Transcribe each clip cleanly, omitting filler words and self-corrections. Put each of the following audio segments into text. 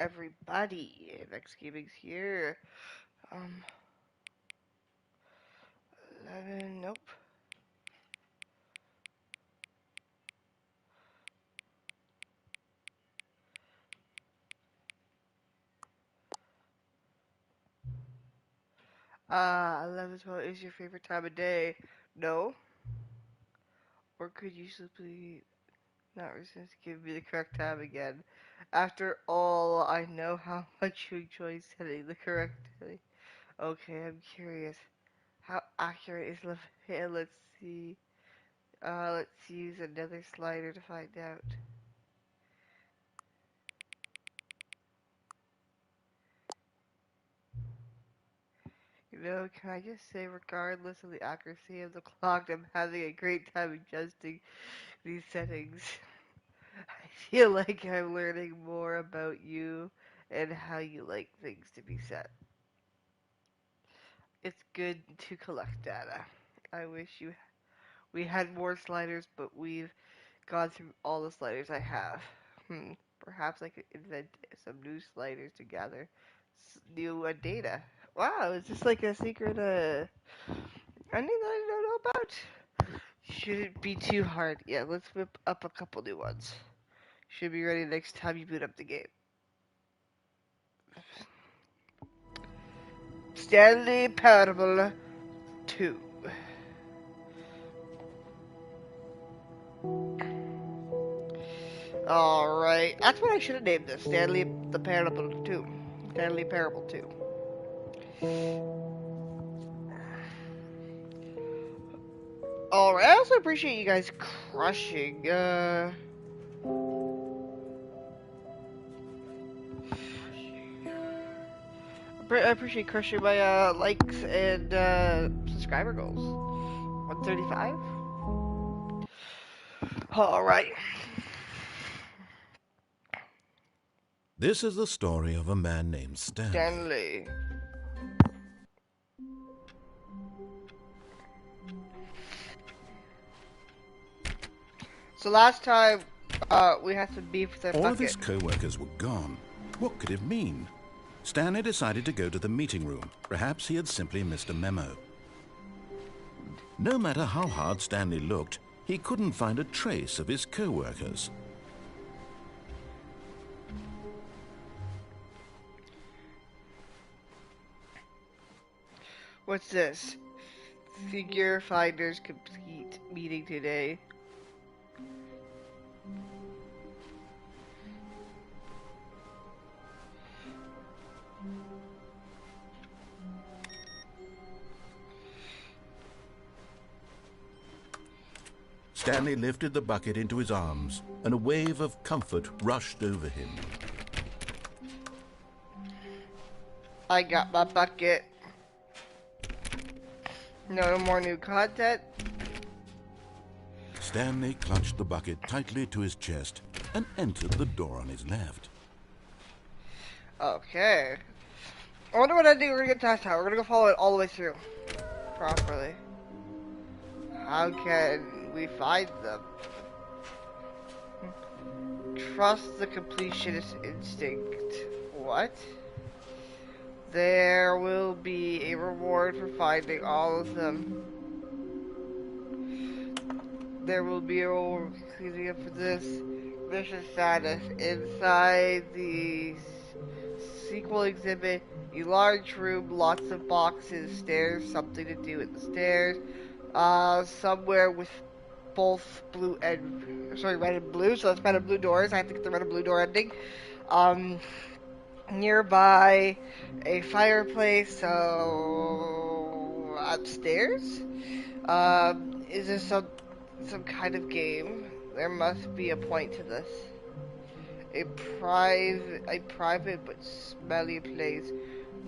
everybody. Next Gaming's here. Um, 11, nope. Ah, 11, 12 is your favorite time of day. No? Or could you simply not resist giving me the correct time again? After all, I know how much you enjoy setting the correct time. Okay, I'm curious. How accurate is Levin? Let's see. Let's use another slider to find out. Can I just say, regardless of the accuracy of the clock, I'm having a great time adjusting these settings. I feel like I'm learning more about you and how you like things to be set. It's good to collect data. I wish we had more sliders, but we've gone through all the sliders I have. Perhaps I could invent some new sliders to gather new data. Wow, is this like a secret ending that I don't know about? Shouldn't be too hard. Yeah, let's whip up a couple new ones. Should be ready next time you boot up the game. Stanley Parable 2. Alright, that's what I should have named this. Stanley the Parable 2. Stanley Parable 2. Alright, I also appreciate you guys crushing, I appreciate crushing my, likes and, subscriber goals. 135? Alright. This is the story of a man named Stanley. So last time, we had some beef with our All of bucket. his co-workers were gone. What could it mean? Stanley decided to go to the meeting room. Perhaps he had simply missed a memo. No matter how hard Stanley looked, he couldn't find a trace of his co-workers. What's this? Figure Finders complete meeting today. Stanley lifted the bucket into his arms, and a wave of comfort rushed over him. I got my bucket. No more new content. Stanley clutched the bucket tightly to his chest and entered the door on his left. Okay. I wonder what I do. We're gonna get test out. We're gonna go follow it all the way through. Properly. How can we find them? Trust the completionist instinct. What? There will be a reward for finding all of them. There will be a reward cleaning up for this. Mission status. Inside the sequel exhibit, a large room, lots of boxes, stairs, something to do with the stairs. Somewhere with both blue and, sorry, red and blue, so that's red and blue doors. I have to get the red and blue door ending. Nearby, a fireplace, so upstairs. Is this some kind of game? There must be a point to this. A private but smelly place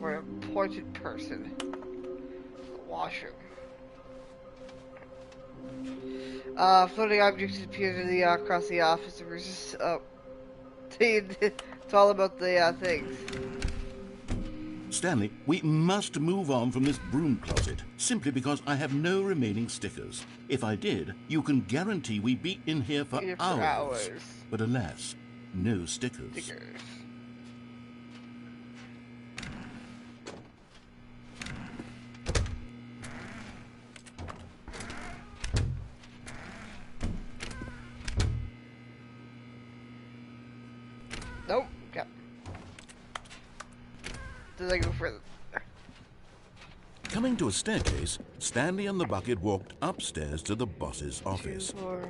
for an important person. The washroom. Floating objects appear to the across the office versus it's all about the things. Stanley, we must move on from this broom closet, simply because I have no remaining stickers. If I did, you can guarantee we'd be in here for hours. But alas, no stickers. Does I go further? Coming to a staircase, Stanley and the bucket walked upstairs to the boss's 2, office. 4.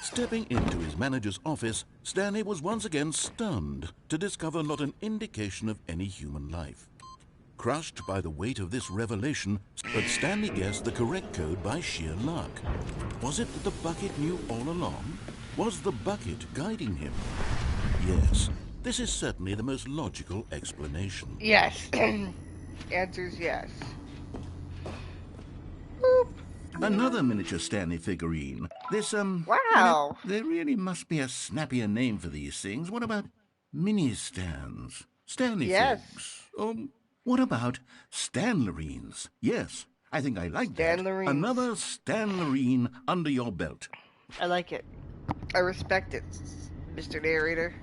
Stepping into his manager's office, Stanley was once again stunned to discover not an indication of any human life. Crushed by the weight of this revelation, but Stanley guessed the correct code by sheer luck. Was it that the bucket knew all along? Was the bucket guiding him? Yes, this is certainly the most logical explanation. Yes. Answer's yes. Boop. Another miniature Stanley figurine. This, Wow. There really must be a snappier name for these things. What about mini-stands? Stanley Yes. figs. What about Stanlerines? Yes, I think I like that. Stanlerines. Another Stanlerine under your belt. I like it. I respect it, Mr. Narrator.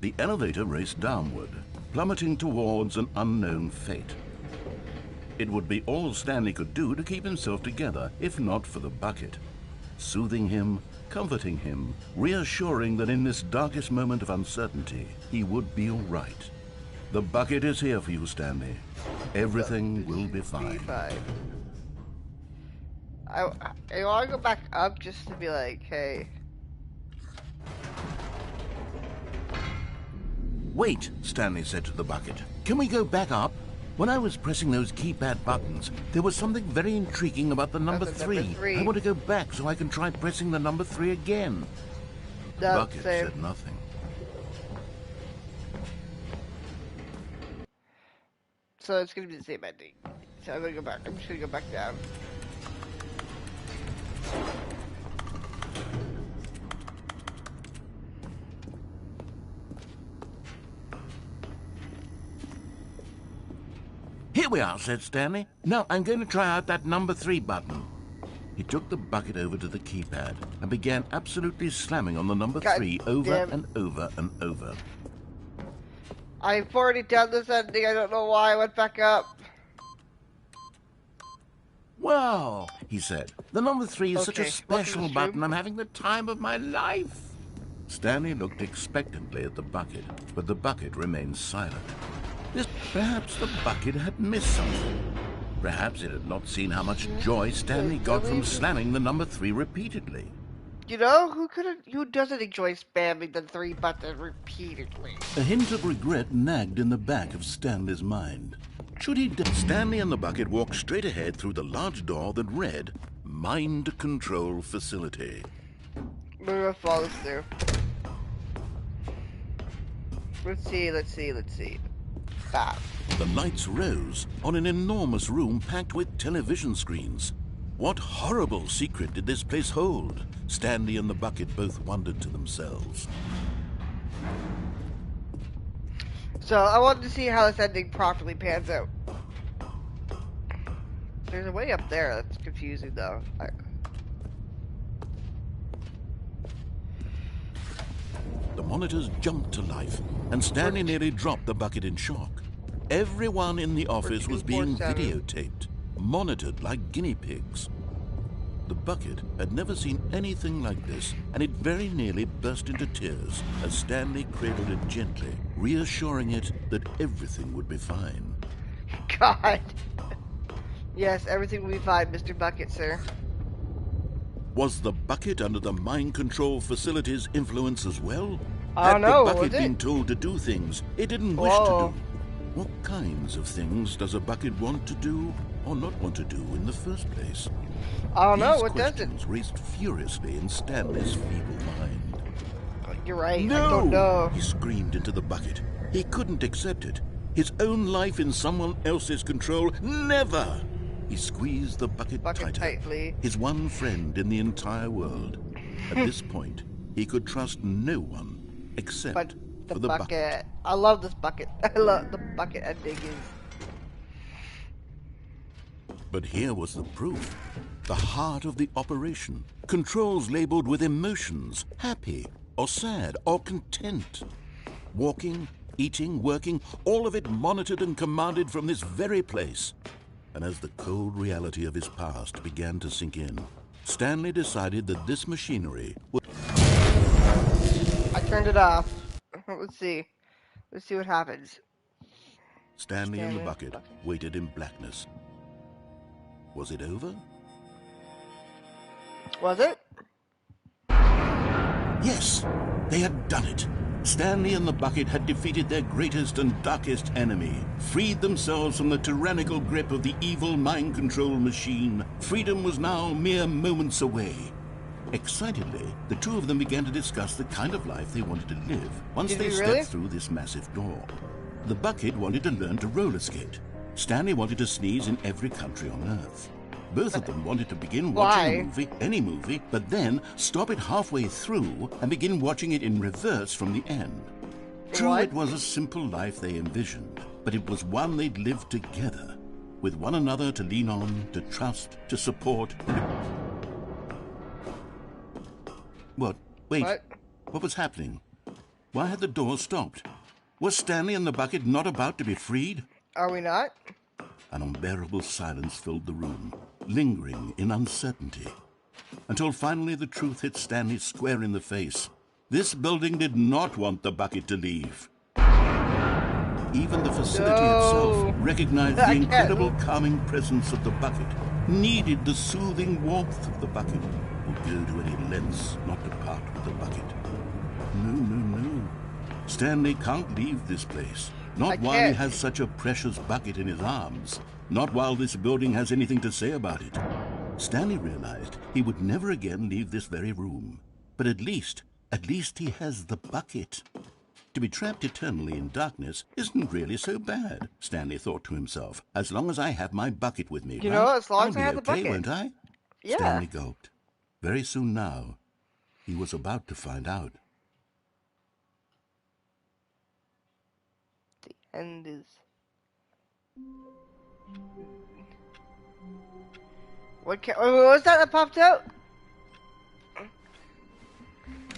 The elevator raced downward, plummeting towards an unknown fate. It would be all Stanley could do to keep himself together, if not for the bucket. Soothing him, comforting him, reassuring that in this darkest moment of uncertainty, he would be all right. The bucket is here for you, Stanley. Everything will be fine. I want to go back up just to be like, hey. Wait, Stanley said to the bucket. Can we go back up? When I was pressing those keypad buttons, there was something very intriguing about the number 3. I want to go back so I can try pressing the number 3 again. The bucket said nothing. So it's going to be the same ending. So I'm going to go back. I'm just going to go back down. Here we are, said Stanley. Now I'm going to try out that number 3 button. He took the bucket over to the keypad and began absolutely slamming on the number 3 over and over and over. I've already done this ending. I don't know why I went back up. Wow, he said. The number 3 is such a special button. I'm having the time of my life. Stanley looked expectantly at the bucket, but the bucket remained silent. Perhaps the bucket had missed something. Perhaps it had not seen how much joy Stanley got from slamming the number 3 repeatedly. You know, who doesn't enjoy spamming the 3 button repeatedly? A hint of regret nagged in the back of Stanley's mind. Should he... Stanley and the bucket walked straight ahead through the large door that read, Mind Control Facility. We're gonna follow through. Let's see. The lights rose on an enormous room packed with television screens. What horrible secret did this place hold? Stanley and the bucket both wondered to themselves. So I wanted to see how this ending properly pans out. There's a way up there that's confusing though. The monitors jumped to life, and Stanley nearly dropped the bucket in shock. Everyone in the office was being videotaped, monitored like guinea pigs. The bucket had never seen anything like this, and it very nearly burst into tears as Stanley cradled it gently, reassuring it that everything would be fine. God. Yes, everything will be fine, Mr. Bucket, sir. Was the bucket under the mind control facility's influence as well? I don't know, had the bucket was it? been told to do things it didn't wish to do? What kinds of things does a bucket want to do or not want to do in the first place? I don't know, These what does it? questions raced furiously in Stanley's feeble mind. You're right, No! I don't know. He screamed into the bucket. He couldn't accept it. His own life in someone else's control, never! He squeezed the bucket tighter. Tightly. His one friend in the entire world. At this point, he could trust no one except for the bucket. I love this bucket. I love the bucket ending. But here was the proof. The heart of the operation. Controls labeled with emotions. Happy, or sad or content. Walking, eating, working, all of it monitored and commanded from this very place. And as the cold reality of his past began to sink in, Stanley decided that this machinery would... I turned it off. Let's see. Let's see what happens. Stanley and the bucket waited in blackness. Was it over? Was it? Yes, they had done it. Stanley and the bucket had defeated their greatest and darkest enemy, freed themselves from the tyrannical grip of the evil mind control machine. Freedom was now mere moments away. Excitedly, the two of them began to discuss the kind of life they wanted to live once they stepped through this massive door. The bucket wanted to learn to roller skate. Stanley wanted to sneeze in every country on Earth. Both of them wanted to begin watching a movie, any movie, but then stop it halfway through and begin watching it in reverse from the end. True, it was a simple life they envisioned, but it was one they'd lived together, with one another to lean on, to trust, to support. What? Wait. What was happening? Why had the door stopped? Was Stanley and the bucket not about to be freed? Are we not? An unbearable silence filled the room, lingering in uncertainty, until finally the truth hit Stanley square in the face. This building did not want the bucket to leave. Even the facility itself recognized the incredible calming presence of the bucket, needed the soothing warmth of the bucket, would go to any lengths not to part with the bucket. No. Stanley can't leave this place. Not while he has such a precious bucket in his arms. Not while this building has anything to say about it. Stanley realized he would never again leave this very room. But at least he has the bucket. To be trapped eternally in darkness isn't really so bad, Stanley thought to himself. As long as I have my bucket with me, you know, as long as I have the okay, bucket, won't I? Yeah. Stanley gulped. Very soon now, he was about to find out. The end is... What was that popped out?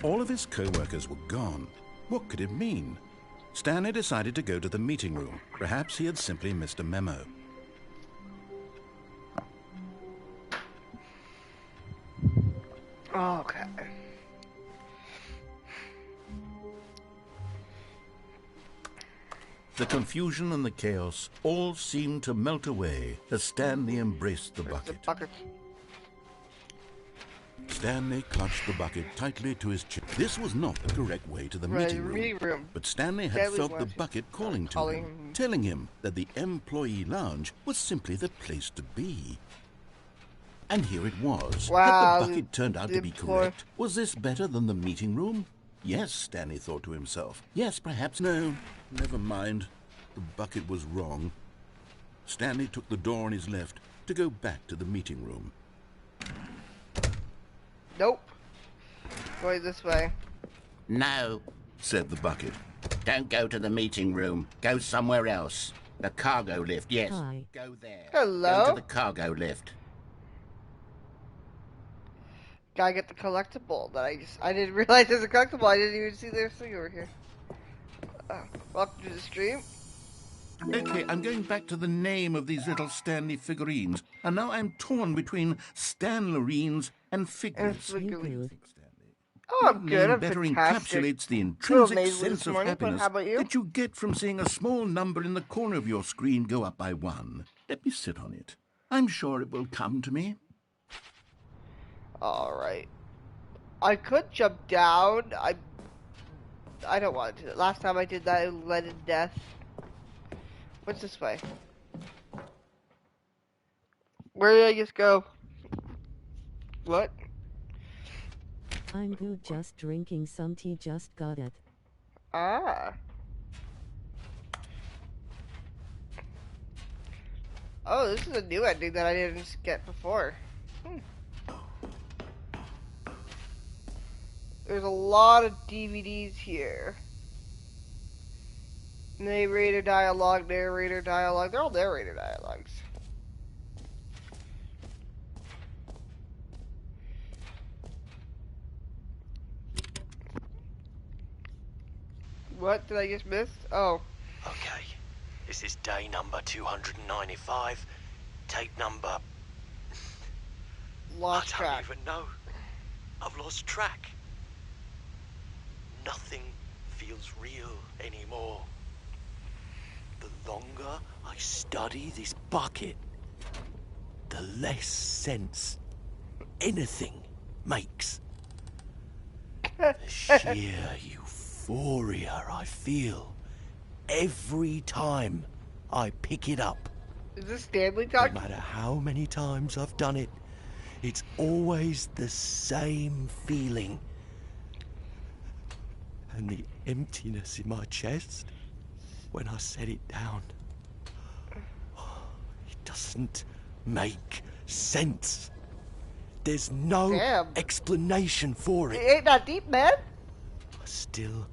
All of his co-workers were gone. What could it mean? Stanley decided to go to the meeting room. Perhaps he had simply missed a memo. Okay. The confusion and the chaos all seemed to melt away as Stanley embraced the bucket. Stanley clutched the bucket tightly to his chest. This was not the correct way to the meeting room. But Stanley had felt the bucket calling to him, telling him that the employee lounge was simply the place to be. And here it was. Had the bucket turned out to be correct? Was this better than the meeting room? Yes, Stanley thought to himself. Yes, perhaps. No, never mind. The bucket was wrong. Stanley took the door on his left to go back to the meeting room. Nope. Going this way. No, said the bucket. Don't go to the meeting room. Go somewhere else. The cargo lift, yes. Hi. Go there. Hello? Go to the cargo lift. Gotta get the collectible that I didn't realize there's a collectible. I didn't even see there's thing over here. Welcome to the stream. Okay, I'm going back to the name of these little Stanley figurines. And now I'm torn between Stanlerines and figures. Oh, I'm good. I'm better fantastic. encapsulates the intrinsic Little sense of morning, happiness how about you? that you get from seeing a small number in the corner of your screen go up by 1. Let me sit on it. I'm sure it will come to me. Alright. I could jump down. I don't want to do it. Last time I did that, it led to death. What's this way? Where did I just go? What? I'm good, just drinking some tea, just got it. Ah. Oh, this is a new ending that I didn't get before. There's a lot of DVDs here. Narrator dialogue. They're all narrator dialogues. What did I just miss? Oh, Okay, this is day number 295. Tape number... lost I track. don't even know. I've lost track. Nothing feels real anymore. The longer I study this bucket, the less sense anything makes. The sheer euphoria I feel every time I pick it up. Is this Stanley No talking? matter how many times I've done it, it's always the same feeling. And the emptiness in my chest when I set it down. It doesn't make sense. There's no Damn. explanation for It it. ain't that deep, man. I still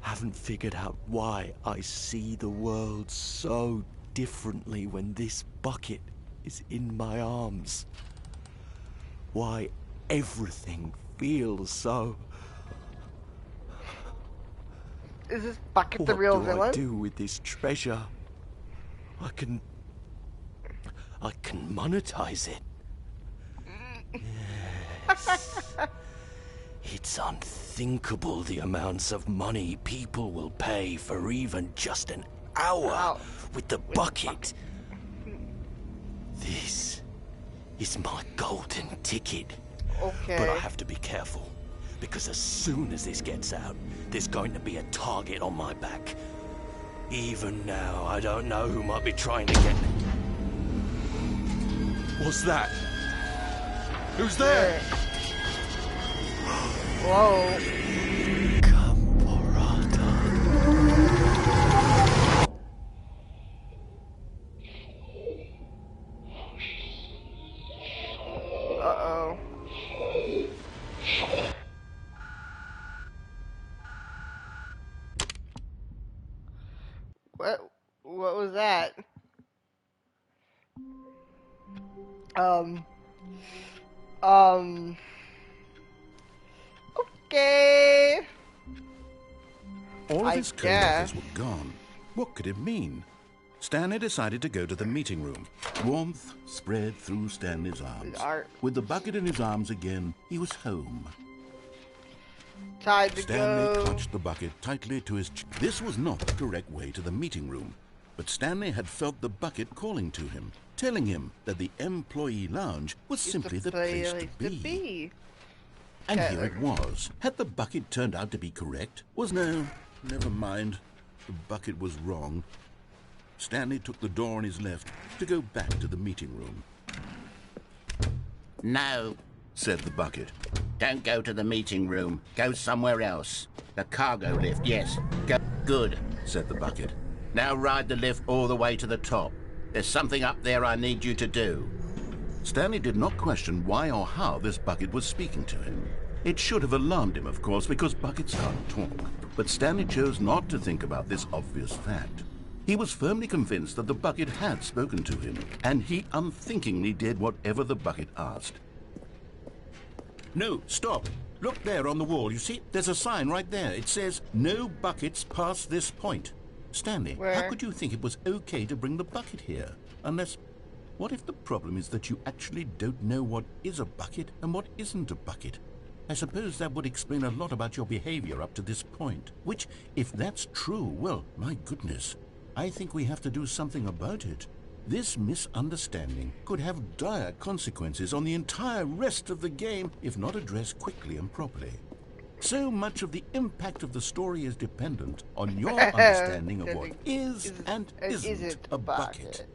haven't figured out why I see the world so differently when this bucket is in my arms. Why everything feels so... Is this bucket What the real do villain? I do with this treasure? I can monetize it. Yes. It's unthinkable the amounts of money people will pay for even just an hour Wow. with the bucket. This is my golden ticket. Okay. But I have to be careful, because as soon as this gets out, there's going to be a target on my back. Even now, I don't know who might be trying to get... What's that? Who's there? Whoa. Camporata. Uh-oh. What was that? Okay. All of I his guess. co-workers were gone. What could it mean? Stanley decided to go to the meeting room. Warmth spread through Stanley's arms. With the bucket in his arms again, he was home. Time to Stanley go. clutched the bucket tightly to his chest. This was not the correct way to the meeting room, but Stanley had felt the bucket calling to him, telling him that the employee lounge was It's simply the place to be. And here it was. Had the bucket turned out to be correct? No, never mind. The bucket was wrong. Stanley took the door on his left to go back to the meeting room. No, Said the bucket. don't go to the meeting room. Go somewhere else. The cargo lift, yes. Go. Good. Said the bucket. Now ride the lift all the way to the top. There's something up there I need you to do. Stanley did not question why or how this bucket was speaking to him. It should have alarmed him, of course, because buckets can't talk. But Stanley chose not to think about this obvious fact. He was firmly convinced that the bucket had spoken to him, and he unthinkingly did whatever the bucket asked. No, stop. Look there on the wall. You see, there's a sign right there. It says, "No buckets past this point." Stanley, Where? how could you think it was okay to bring the bucket here? Unless... What if the problem is that you actually don't know what is a bucket and what isn't a bucket? I suppose that would explain a lot about your behavior up to this point. Which, if that's true, well, my goodness, I think we have to do something about it. This misunderstanding could have dire consequences on the entire rest of the game if not addressed quickly and properly. So much of the impact of the story is dependent on your understanding of what is and isn't a bucket.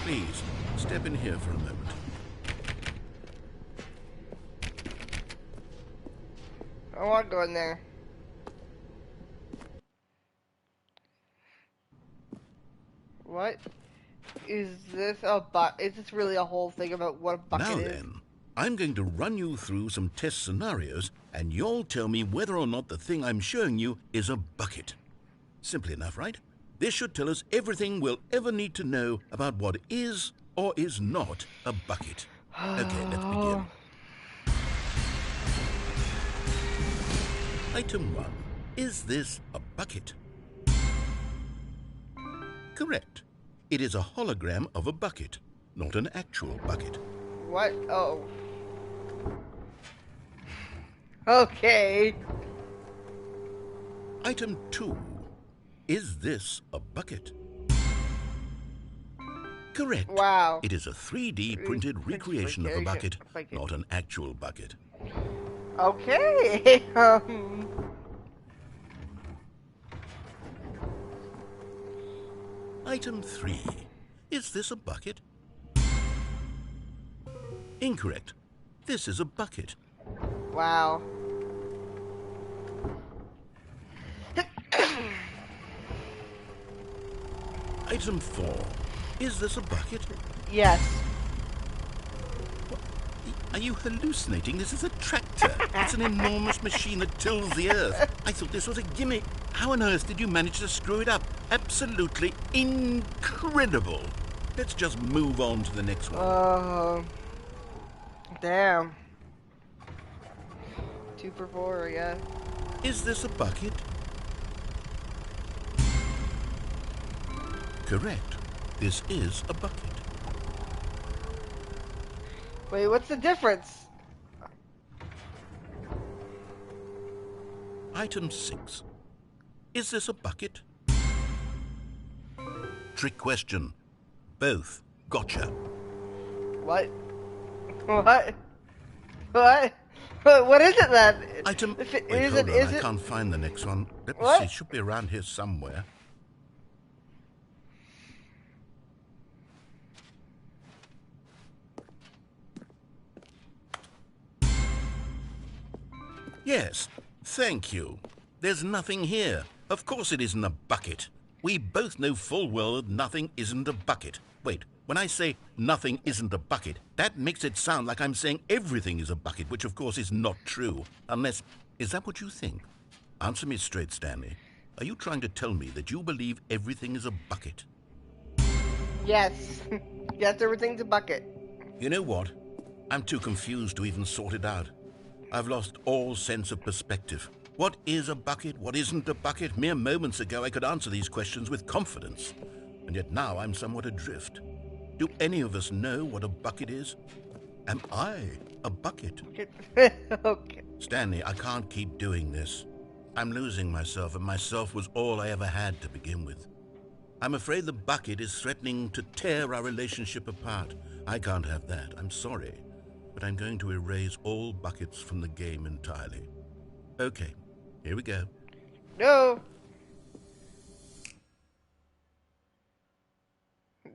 Please, step in here for a moment. I want to go in there. What? Is this is this really a whole thing about what a bucket Now is? then, I'm going to run you through some test scenarios, and you'll tell me whether or not the thing I'm showing you is a bucket. Simple enough, right? This should tell us everything we'll ever need to know about what is or is not a bucket. Okay, let's begin. Item 1. Is this a bucket? Correct. It is a hologram of a bucket, not an actual bucket. What? Oh. Okay. Item 2. Is this a bucket? Correct. Wow. It is a 3D printed recreation of a bucket, not an actual bucket. Okay. Item 3. Is this a bucket? Incorrect. This is a bucket. Wow. Item 4. Is this a bucket? Yes. Are you hallucinating? This is a tractor. It's an enormous machine that tills the earth. I thought this was a gimmick. How on earth did you manage to screw it up? Absolutely incredible. Let's just move on to the next one. Damn. 2 for 4, yeah. Is this a bucket? Correct. This is a bucket. Wait, what's the difference? Item 6. Is this a bucket? Trick question. Both. Gotcha. What? What? What? What is it then? Item... If it Wait, isn't, hold on. is I it? can't find the next one. Let me What? see. It should be around here somewhere. Yes, thank you. There's nothing here. Of course it isn't a bucket. We both know full well that nothing isn't a bucket. Wait, when I say nothing isn't a bucket, that makes it sound like I'm saying everything is a bucket, which of course is not true. Unless, is that what you think? Answer me straight, Stanley. Are you trying to tell me that you believe everything is a bucket? Yes. Yes, everything's a bucket. You know what? I'm too confused to even sort it out. I've lost all sense of perspective. What is a bucket? What isn't a bucket? Mere moments ago I could answer these questions with confidence. And yet now I'm somewhat adrift. Do any of us know what a bucket is? Am I a bucket? Okay. Stanley, I can't keep doing this. I'm losing myself, and myself was all I ever had to begin with. I'm afraid the bucket is threatening to tear our relationship apart. I can't have that. I'm sorry. But I'm going to erase all buckets from the game entirely. Okay, here we go. No.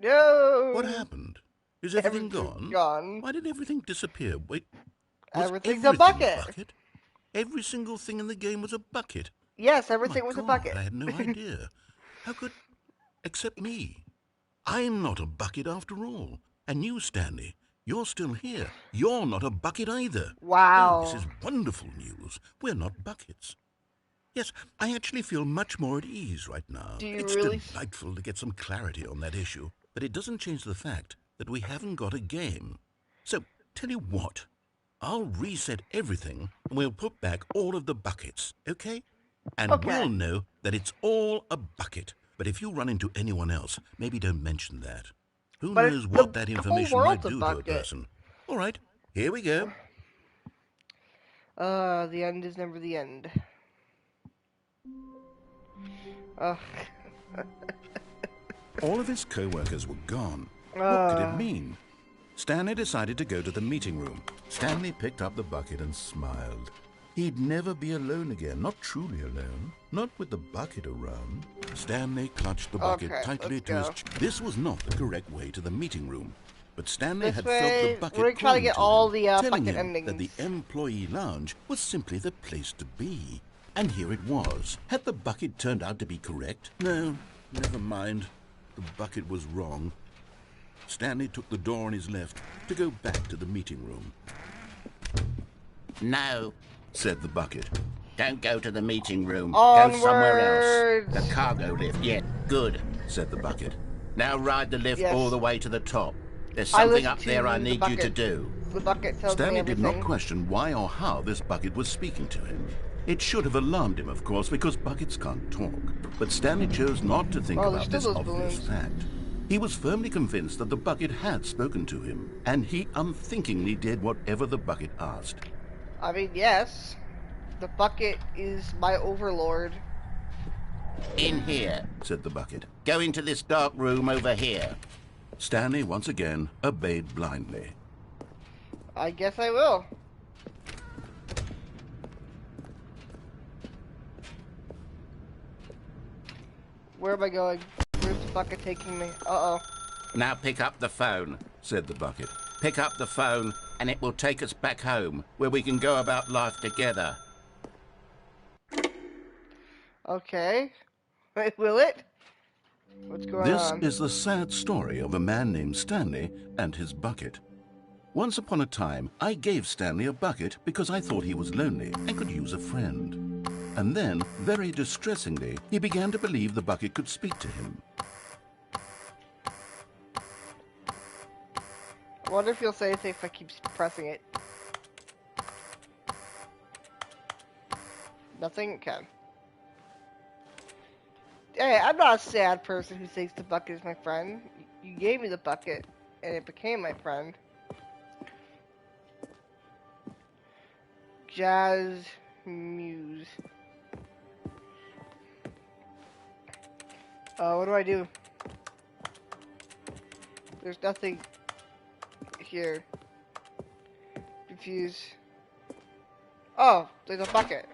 No. What happened? Is everything Everything's gone? gone. Why did everything disappear? Wait, was Everything's everything a bucket. Every single thing in the game was a bucket. Yes, everything My was a God, bucket. I had no idea. How could... Except me. I'm not a bucket after all. And you, Stanley, you're still here. You're not a bucket either. Wow. Oh, this is wonderful news. We're not buckets. Yes, I actually feel much more at ease right now. Do you It's really? delightful to get some clarity on that issue, but it doesn't change the fact that we haven't got a game. So, tell you what, I'll reset everything and we'll put back all of the buckets, okay? And Okay. we'll know that it's all a bucket. But if you run into anyone else, maybe don't mention that. Who But knows it's what the that whole information might world's a do to a bucket. person. All right, here we go. The end is never the end. Ugh. All of his co-workers were gone. What could it Uh. mean? Stanley decided to go to the meeting room. Stanley picked up the bucket and smiled. He'd never be alone again, not truly alone, not with the bucket around. Stanley clutched the bucket Okay, tightly let's to his go. chest. This was not the correct way to the meeting room, but Stanley This had way, felt the bucket we're trying to calling get to all him, the, telling bucket him that the endings. employee lounge was simply the place to be. And here it was. Had the bucket turned out to be correct? No, never mind. The bucket was wrong. Stanley took the door on his left to go back to the meeting room. No, Said the bucket. don't go to the meeting room. Go somewhere else. Onwards. The cargo lift. Yeah, good. Said the bucket. Now ride the lift Yes. all the way to the top. There's I something listen up to there I the need you to bucket. do. The bucket tells me Stanley did everything. not question why or how this bucket was speaking to him. It should have alarmed him, of course, because buckets can't talk. But Stanley chose not to think Oh, there's about this still those obvious balloons. fact. He was firmly convinced that the bucket had spoken to him, and he unthinkingly did whatever the bucket asked. I mean, yes. The bucket is my overlord. In here. Said the bucket. Go into this dark room over here. Stanley once again obeyed blindly. I guess I will. Where am I going? Where's the bucket taking me? Uh-oh. Now pick up the phone. Said the bucket. Pick up the phone, and it will take us back home, where we can go about life together. Okay. Wait, will it? What's going This on? is the sad story of a man named Stanley and his bucket. Once upon a time, I gave Stanley a bucket because I thought he was lonely and could use a friend. And then, very distressingly, he began to believe the bucket could speak to him. I wonder if he'll say anything if I keep pressing it. Nothing? Okay. Hey, I'm not a sad person who thinks the bucket is my friend. You gave me the bucket, and it became my friend. Jazz Muse. What do I do? There's nothing here. Confused. Oh, there's a bucket.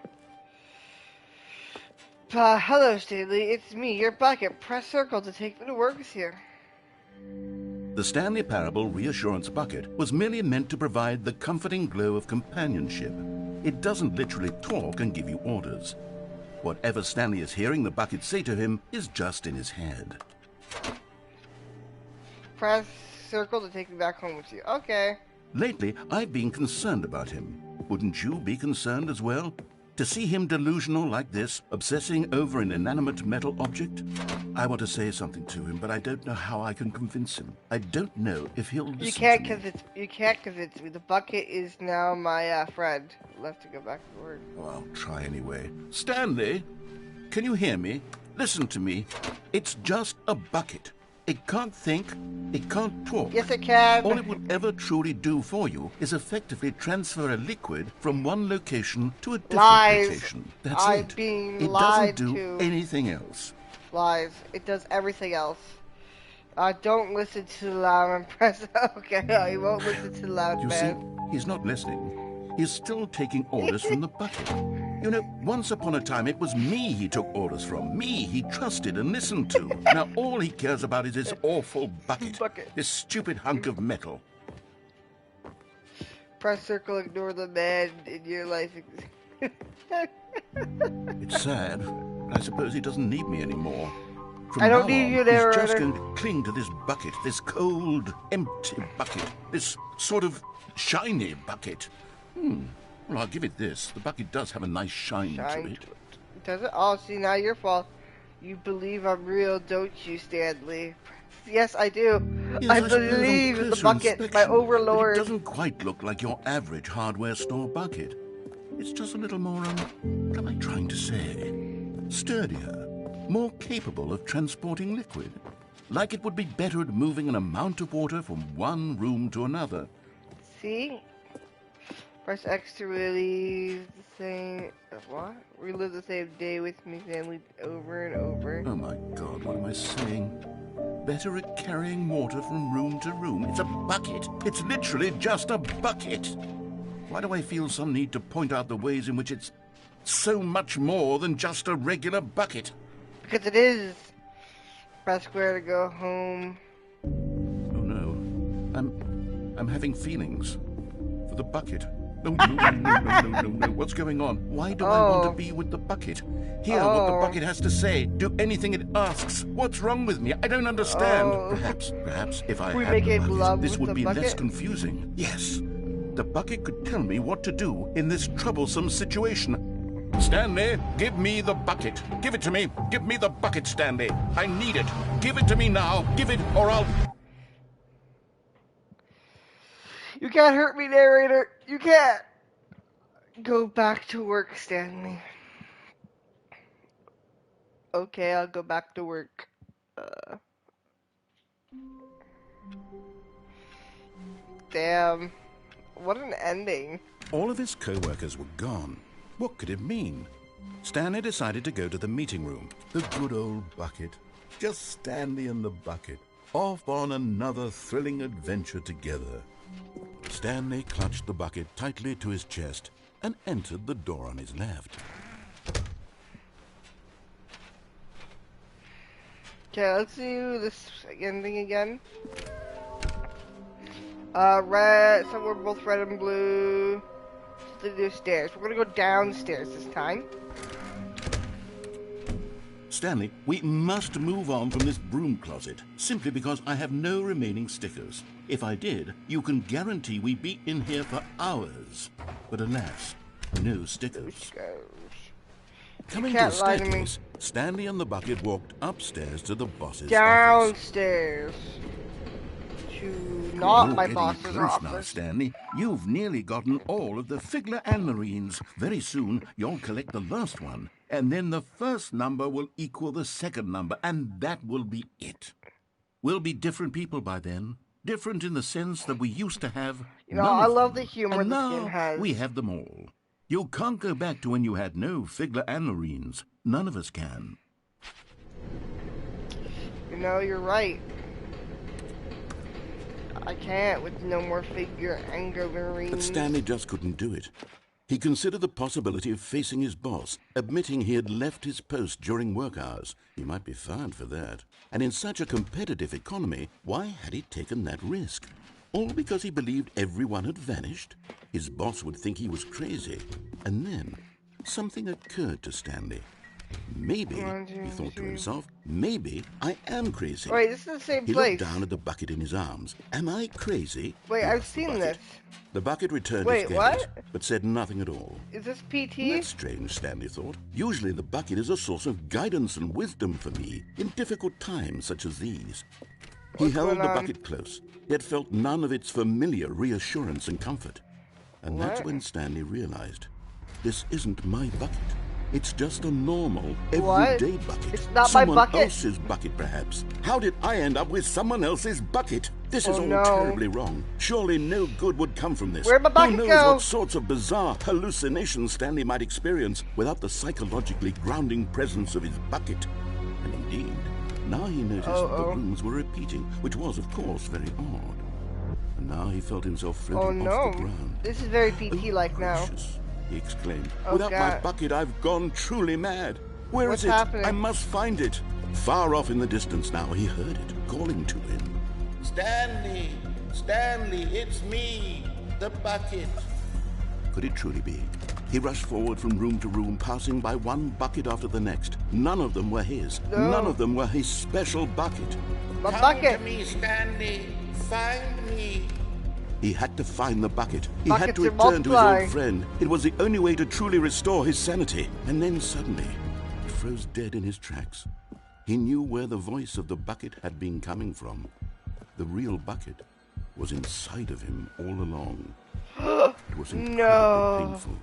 Hello, Stanley. It's me, your bucket. Press circle to take me to work with you. The Stanley Parable Reassurance Bucket was merely meant to provide the comforting glow of companionship. It doesn't literally talk and give you orders. Whatever Stanley is hearing the bucket say to him is just in his head. Press circle to take me back home with you. Okay. Lately, I've been concerned about him. Wouldn't you be concerned as well? To see him delusional like this, obsessing over an inanimate metal object? I want to say something to him, but I don't know how I can convince him. I don't know if he'll listen You can't to me. convince me. The bucket is now my friend. Left to go back to work. Oh, I'll try anyway. Stanley, can you hear me? Listen to me. It's just a bucket. It can't think. It can't talk. Yes, it can. All it would ever truly do for you is effectively transfer a liquid from one location to a different Lies. location. That's I'm it. being It lied doesn't do to. anything else. Lies. It does everything else. Don't listen to the loud and press. Okay, I won't listen to the loud You see, man. he's not listening. He's still taking orders from the bucket. You know, once upon a time it was me he took orders from. Me he trusted and listened to. Now all he cares about is his awful bucket. This stupid hunk of metal. Press circle, ignore the man in your life. It's sad. I suppose he doesn't need me anymore. From I don't now need on, you, he's Narrator. just going to cling to this bucket, this cold, empty bucket, this sort of shiny bucket. Well, I'll give it this. The bucket does have a nice shine to Shine it. to it. Does it? Oh, see, now your fault. You believe I'm real, don't you, Stanley? Yes, I do. Yes, I suppose on believe in the closer bucket, my inspection, overlord. But it doesn't quite look like your average hardware store bucket. It's just a little more, what am I trying to say? Sturdier, more capable of transporting liquid. Like it would be better at moving an amount of water from one room to another. See? Press X to relive the same... What? Relive the same day with me, Stanley, over and over. Oh my God, what am I saying? Better at carrying water from room to room. It's a bucket. It's literally just a bucket. Why do I feel some need to point out the ways in which it's so much more than just a regular bucket? Because it is. Press square to go home. Oh no, I'm having feelings for the bucket. No, no, no, no, no, no, no, no. What's going on? Why do I want to be with the bucket? Hear what the bucket has to say. Do anything it asks. What's wrong with me? I don't understand. Perhaps if I We had make the it bucket, love this with would the be less bucket? confusing. Yes, the bucket could tell me what to do in this troublesome situation. Stanley, give me the bucket. Give it to me. Give me the bucket, Stanley. I need it. Give it to me now. Give it, or I'll... You can't hurt me, Narrator. You can't. Go back to work, Stanley. Okay, I'll go back to work. Uh, damn. What an ending. All of his co-workers were gone. What could it mean? Stanley decided to go to the meeting room. The good old bucket. Just Stanley and the bucket. Off on another thrilling adventure together. Stanley clutched the bucket tightly to his chest and entered the door on his left. Okay, let's do this ending again. Red, so we're both red and blue. Let's do stairs. We're gonna go downstairs this time. Stanley, we must move on from this broom closet, simply because I have no remaining stickers. If I did, you can guarantee we'd be in here for hours. But alas, no stickers. Coming to the staircase, Stanley and the bucket walked upstairs to the boss's office. Downstairs. To not my boss's close now, office. Stanley. You've nearly gotten all of the Figler and Marines. Very soon, you'll collect the last one, and then the first number will equal the second number, and that will be it. We'll be different people by then. Different in the sense that we used to have. You know, I love the humor and this now game has. we have them all. You can't go back to when you had no Figler and Marines. None of us can. You know, you're right. I can't with no more figure anger Marines. But Stanley just couldn't do it. He considered the possibility of facing his boss, admitting he had left his post during work hours. He might be fired for that. And in such a competitive economy, why had he taken that risk? All because he believed everyone had vanished? His boss would think he was crazy. And then something occurred to Stanley. Maybe, he thought to himself, maybe I am crazy. Wait, this is the same He place. looked down at the bucket in his arms. Am I crazy? Wait, He I've asked the seen bucket. this. The bucket returned Wait, its gaze, what? but said nothing at all. Is this PT? That's strange, Stanley thought. Usually the bucket is a source of guidance and wisdom for me in difficult times such as these. He What's held going the on? bucket close, yet felt none of its familiar reassurance and comfort. And that's What? when Stanley realized, this isn't my bucket. It's just a normal, What? everyday bucket. It's not my Someone bucket. else's bucket, perhaps. How did I end up with someone else's bucket? This is Oh, all no. terribly wrong. Surely no good would come from this. Where'd my bucket Who knows go? what sorts of bizarre hallucinations Stanley might experience without the psychologically grounding presence of his bucket. And indeed, now he noticed that the rooms were repeating, which was, of course, very odd. And now he felt himself floating Oh off the no. ground. This is very PT-like now. Gracious, he exclaimed. Oh, Without my God. bucket, I've gone truly mad. Where What's is it? happening? I must find it. Far off in the distance now, he heard it, calling to him. Stanley! Stanley, it's me, the bucket. Could it truly be? He rushed forward from room to room, passing by one bucket after the next. None of them were his. No. None of them were his special bucket. My Come bucket. to me, Stanley. Find me. He had to find the bucket. He Buckets had to are return to his multiplying. old friend. It was the only way to truly restore his sanity. And then suddenly, he froze dead in his tracks. He knew where the voice of the bucket had been coming from. The real bucket was inside of him all along. It was incredibly No. painful.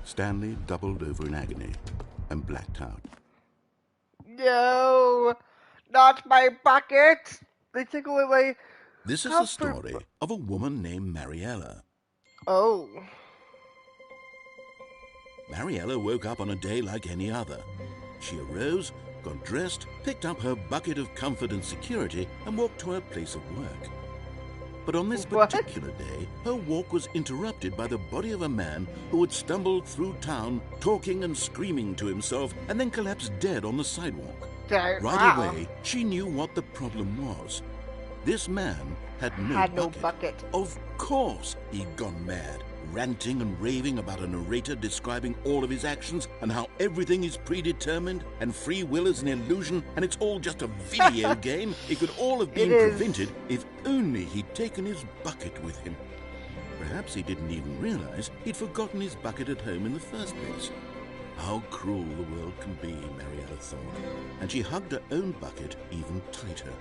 Stanley doubled over in agony and blacked out. No, not my bucket. They took away my. This is the Comfort- story of a woman named Mariela. Oh. Mariela woke up on a day like any other. She arose, got dressed, picked up her bucket of comfort and security, and walked to her place of work. But on this What? particular day, her walk was interrupted by the body of a man who had stumbled through town, talking and screaming to himself, and then collapsed dead on the sidewalk. Right Wow. away, she knew what the problem was. This man had no bucket. Of course he'd gone mad, ranting and raving about a narrator describing all of his actions and how everything is predetermined and free will is an illusion and it's all just a video game. It could all have been It is. prevented if only he'd taken his bucket with him. Perhaps he didn't even realize he'd forgotten his bucket at home in the first place. How cruel the world can be, Mariela thought, and she hugged her own bucket even tighter.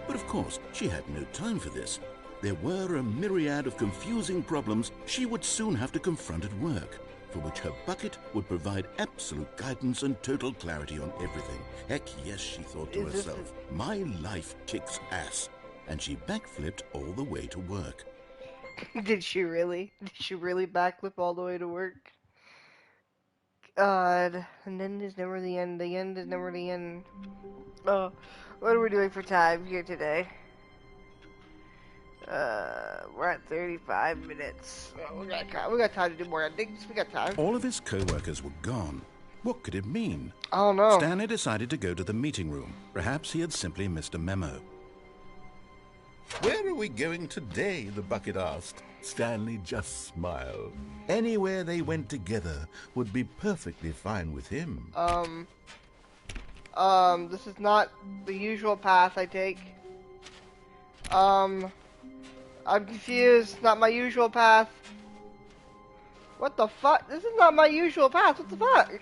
But of course, she had no time for this. There were a myriad of confusing problems she would soon have to confront at work, for which her bucket would provide absolute guidance and total clarity on everything. Heck yes, she thought to herself, my life kicks ass. And she backflipped all the way to work. Did she really? Did she really backflip all the way to work? God, and then there's never the end. The end is never the end. Oh, what are we doing for time here today? We're at 35 minutes. Oh, we got time to do more endings. We got time. All of his co-workers were gone. What could it mean? I don't know. Stanley decided to go to the meeting room. Perhaps he had simply missed a memo. Where are we going today? The bucket asked. Stanley just smiled. Anywhere they went together would be perfectly fine with him. This is not the usual path I take. I'm confused. Not my usual path. What the fuck? This is not my usual path. What the fuck?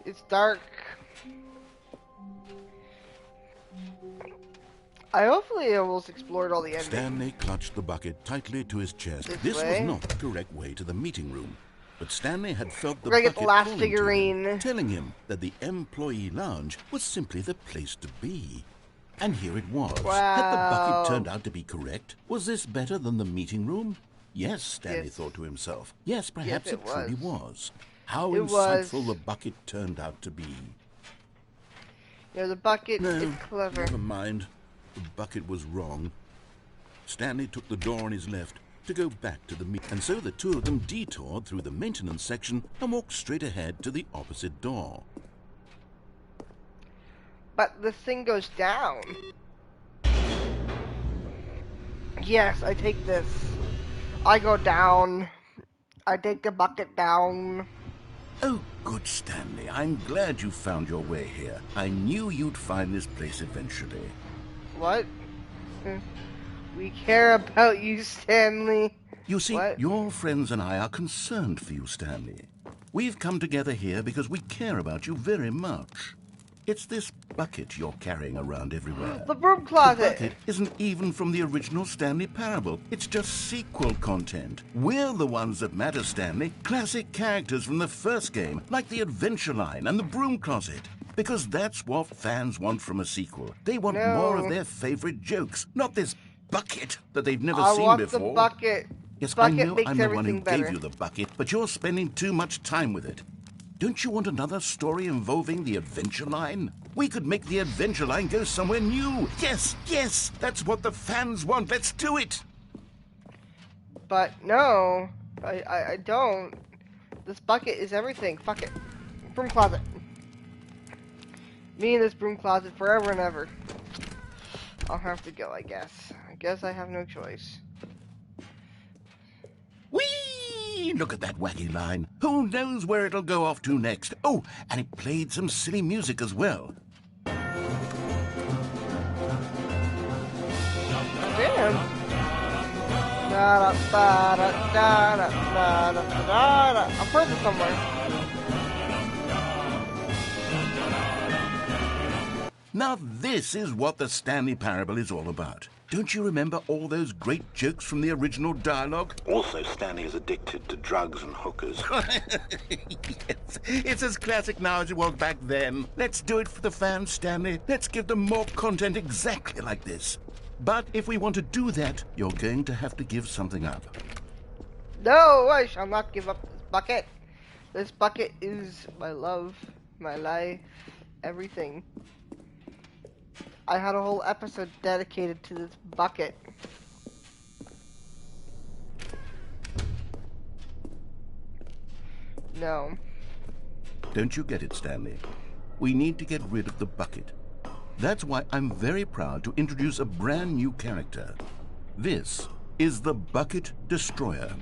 It's dark. I hopefully almost explored all the endings. Stanley clutched the bucket tightly to his chest. This was way? not the correct way to the meeting room. But Stanley had felt the We're gonna get bucket the last calling to him, figurine. telling him that the employee lounge was simply the place to be. And here it was. Had the Wow. bucket turned out to be correct? Was this better than the meeting room? Yes, Stanley Yes. thought to himself. Yes, perhaps Yes, it truly was. How It insightful was. the bucket turned out to be. You know, the bucket No, is clever. never mind. The bucket was wrong. Stanley took the door on his left to go back to the meet, and so the two of them detoured through the maintenance section and walked straight ahead to the opposite door. But the thing goes down. Yes, I take this. I go down. I take the bucket down. Oh, good, Stanley. I'm glad you found your way here. I knew you'd find this place eventually. What? We care about you, Stanley. You see, What? your friends and I are concerned for you, Stanley. We've come together here because we care about you very much. It's this bucket you're carrying around everywhere. The broom The closet. bucket isn't even from the original Stanley Parable. It's just sequel content. We're the ones that matter, Stanley. Classic characters from the first game, like the Adventure Line and the Broom Closet. Because that's what fans want from a sequel. They want more of No. their favorite jokes, not this bucket that they've never I seen want before. the bucket. Yes, Bucket I know makes I'm the one who everything better. gave you the bucket, but you're spending too much time with it. Don't you want another story involving the Adventure Line? We could make the Adventure Line go somewhere new. Yes, yes, that's what the fans want. Let's do it. But no, I don't. This bucket is everything. Fuck it. Broom closet. Me in this broom closet forever and ever. I'll have to go, I guess. I guess I have no choice. Whee! Look at that wacky line. Who knows where it'll go off to next? Oh, and it played some silly music as well. Damn. I've heard this somewhere. Now this is what the Stanley Parable is all about. Don't you remember all those great jokes from the original dialogue? Also, Stanley is addicted to drugs and hookers. Yes, it's as classic now as it was back then. Let's do it for the fans, Stanley. Let's give them more content exactly like this. But if we want to do that, you're going to have to give something up. No, I shall not give up this bucket. This bucket is my love, my life, everything. I had a whole episode dedicated to this bucket. No. Don't you get it, Stanley? We need to get rid of the bucket. That's why I'm very proud to introduce a brand new character. This is the Bucket Destroyer.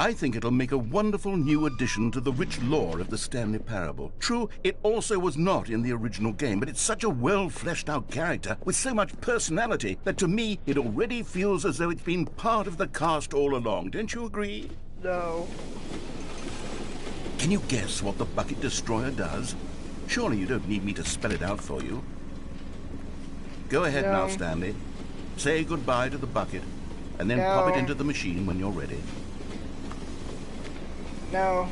I think it'll make a wonderful new addition to the rich lore of the Stanley Parable. True, it also was not in the original game, but it's such a well-fleshed-out character with so much personality that to me it already feels as though it's been part of the cast all along. Don't you agree? No. Can you guess what the Bucket Destroyer does? Surely you don't need me to spell it out for you. Go ahead now, Stanley. Say goodbye to the bucket, and then pop it into the machine when you're ready. No.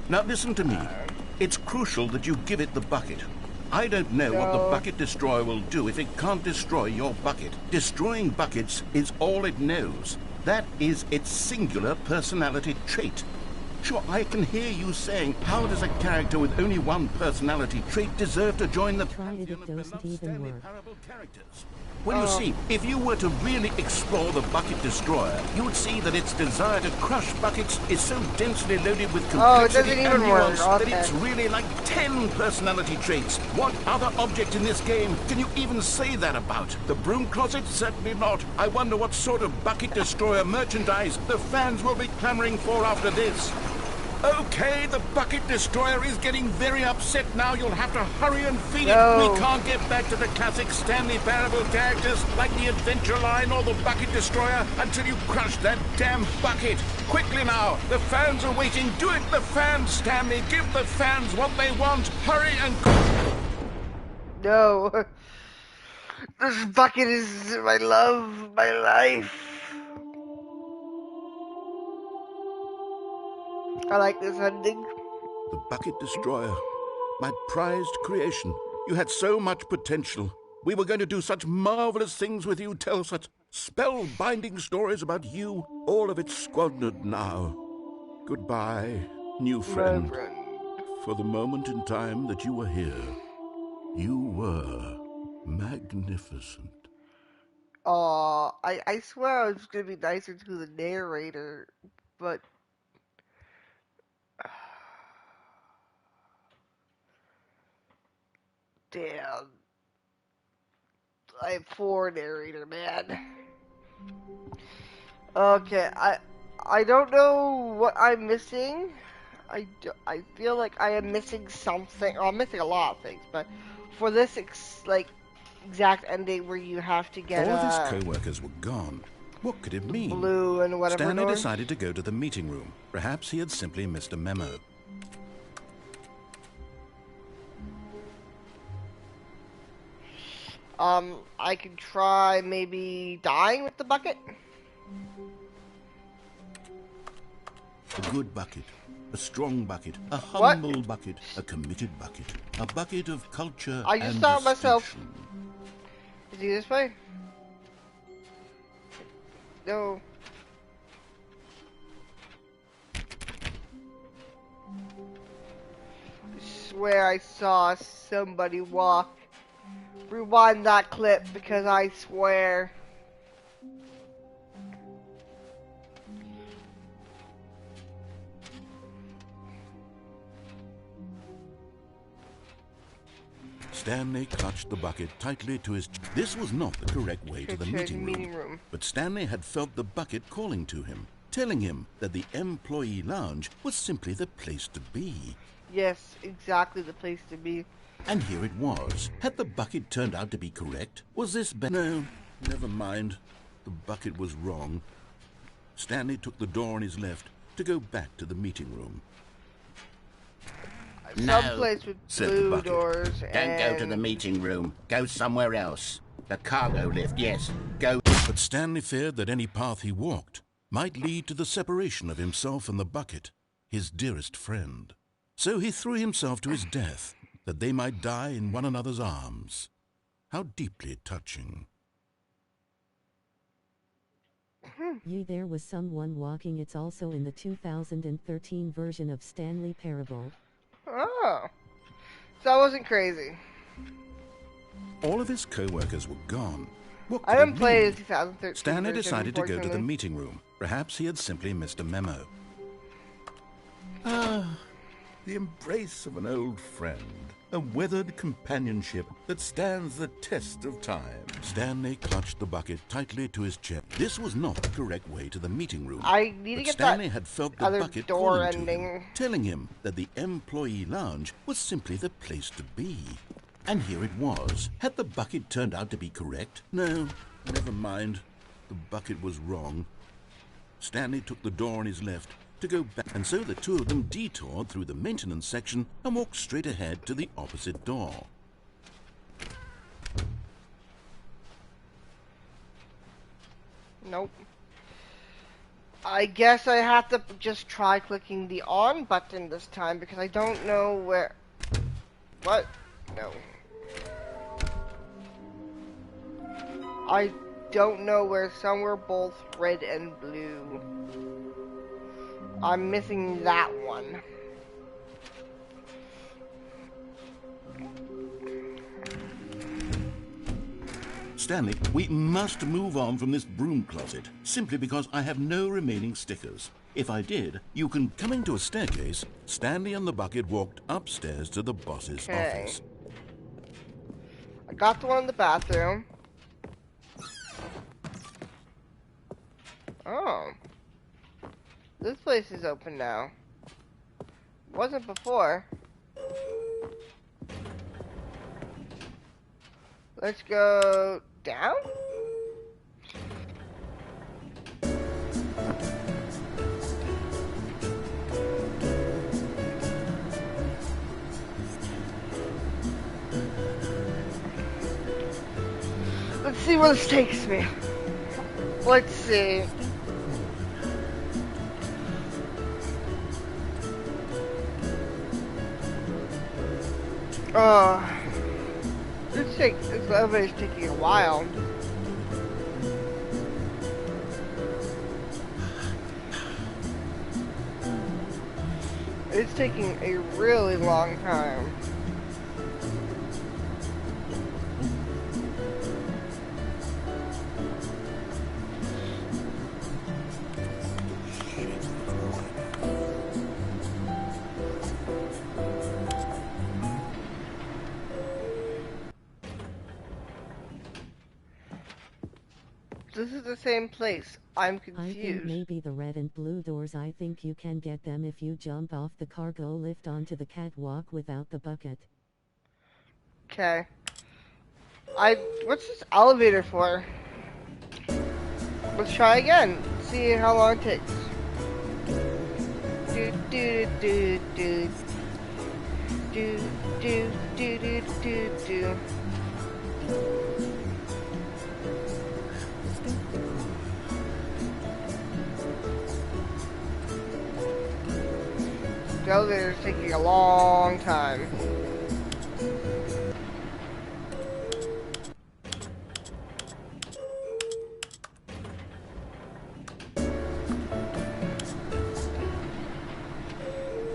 Now listen to me. It's crucial that you give it the bucket. I don't know what the Bucket Destroyer will do if it can't destroy your bucket. Destroying buckets is all it knows. That is its singular personality trait. Sure, I can hear you saying, how does a character with only one personality trait deserve to join the pantheon of beloved Stanley Parable characters? Well, you see, if you were to really explore the Bucket Destroyer, you would see that its desire to crush buckets is so densely loaded with complexity and nuance that it's really like 10 personality traits. What other object in this game can you even say that about? The broom closet? Certainly not. I wonder what sort of Bucket Destroyer merchandise the fans will be clamoring for after this. Okay, the Bucket Destroyer is getting very upset now. You'll have to hurry and feed it. We can't get back to the classic Stanley Parable characters like the Adventure Line or the Bucket Destroyer until you crush that damn bucket. Quickly now, the fans are waiting. Do it, the fans, Stanley. Give the fans what they want. Hurry and... No. This bucket is my love, my life. I like this ending. The Bucket Destroyer. My prized creation. You had so much potential. We were going to do such marvelous things with you, tell such spellbinding stories about you. All of it squandered now. Goodbye, new friend. For the moment in time that you were here, you were magnificent. I swear I was going to be nicer to the narrator, but... Damn. I'm poor narrator, man. Okay, I don't know what I'm missing. I feel like I am missing something. Well, I'm missing a lot of things, but for this exact ending where you have to get all of his co-workers were gone. What could it mean? Blue and whatever. Stanley decided to go to the meeting room. Perhaps he had simply missed a memo. I could try maybe dying with the bucket. A good bucket, a strong bucket, a humble bucket, a committed bucket, a bucket of culture I just and thought myself. distinction. Is he this way? No. I swear I saw somebody walk. Rewind that clip because I swear. Stanley clutched the bucket tightly to his... This was not the correct way to the meeting room. But Stanley had felt the bucket calling to him, telling him that the employee lounge was simply the place to be. Yes, exactly the place to be. And here it was. Had the bucket turned out to be correct? Was this No, never mind. The bucket was wrong. Stanley took the door on his left to go back to the meeting room. No, someplace with said blue the bucket. doors. Don't go to the meeting room. Go somewhere else. The cargo lift, yes. Go. But Stanley feared that any path he walked might lead to the separation of himself and the bucket, his dearest friend. So he threw himself to his death, that they might die in one another's arms. How deeply touching. There was someone walking. It's also in the 2013 version of Stanley Parable. Oh. So I wasn't crazy. All of his co-workers were gone. What could I haven't it played mean? the 2013 Stanley version, decided to go to the unfortunately. meeting room. Perhaps he had simply missed a memo. Ah, the embrace of an old friend. A weathered companionship that stands the test of time. Stanley clutched the bucket tightly to his chest. This was not the correct way to the meeting room. I need to But get Stanley that had felt the other bucket door calling to him, ending. telling him that the employee lounge was simply the place to be. And here it was. Had the bucket turned out to be correct? No, never mind. The bucket was wrong. Stanley took the door on his left to go back, and so the two of them detoured through the maintenance section and walked straight ahead to the opposite door. Nope. I guess I have to just try clicking the on button this time because I don't know where... What? No. I don't know where some were both red and blue. I'm missing that one. Stanley, we must move on from this broom closet, simply because I have no remaining stickers. If I did, you can... Coming to a staircase, Stanley and the bucket walked upstairs to the boss's office. I got the one in the bathroom. Oh. This place is open now. Wasn't before. Let's go down? Let's see where this takes me. Let's see. This elevator's taking a while. It's taking a really long time. This is the same place. I'm confused. I think maybe the red and blue doors, I think you can get them if you jump off the cargo lift onto the catwalk without the bucket. Okay. What's this elevator for? Let's try again. See how long it takes. Do do do do do do do do do do. The elevator's taking a long time.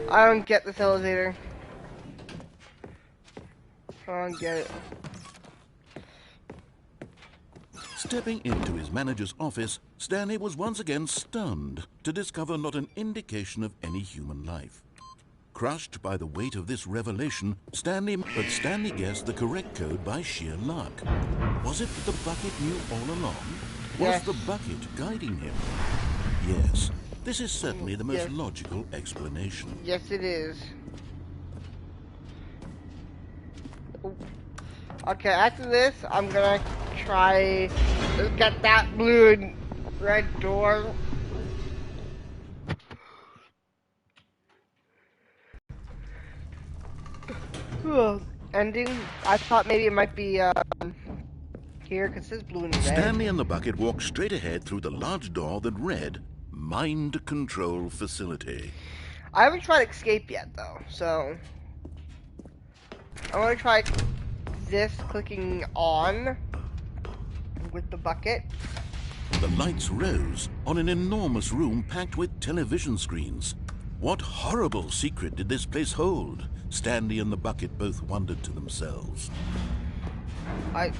I don't get this elevator. I don't get it. Stepping into his manager's office, Stanley was once again stunned to discover not an indication of any human life. Crushed by the weight of this revelation, Stanley guessed the correct code by sheer luck. Was it that the bucket knew all along? Yes. Was the bucket guiding him? Yes, this is certainly the most logical explanation. Yes, it is. Okay, after this, I'm gonna try to get that blue and red door. Ending. I thought maybe it might be here because it says blue and red. Stanley and the bucket walked straight ahead through the large door that read Mind Control Facility. I haven't tried escape yet though, so I want to try this clicking on with the bucket. The lights rose on an enormous room packed with television screens. What horrible secret did this place hold? Stanley and the bucket both wondered to themselves. I'm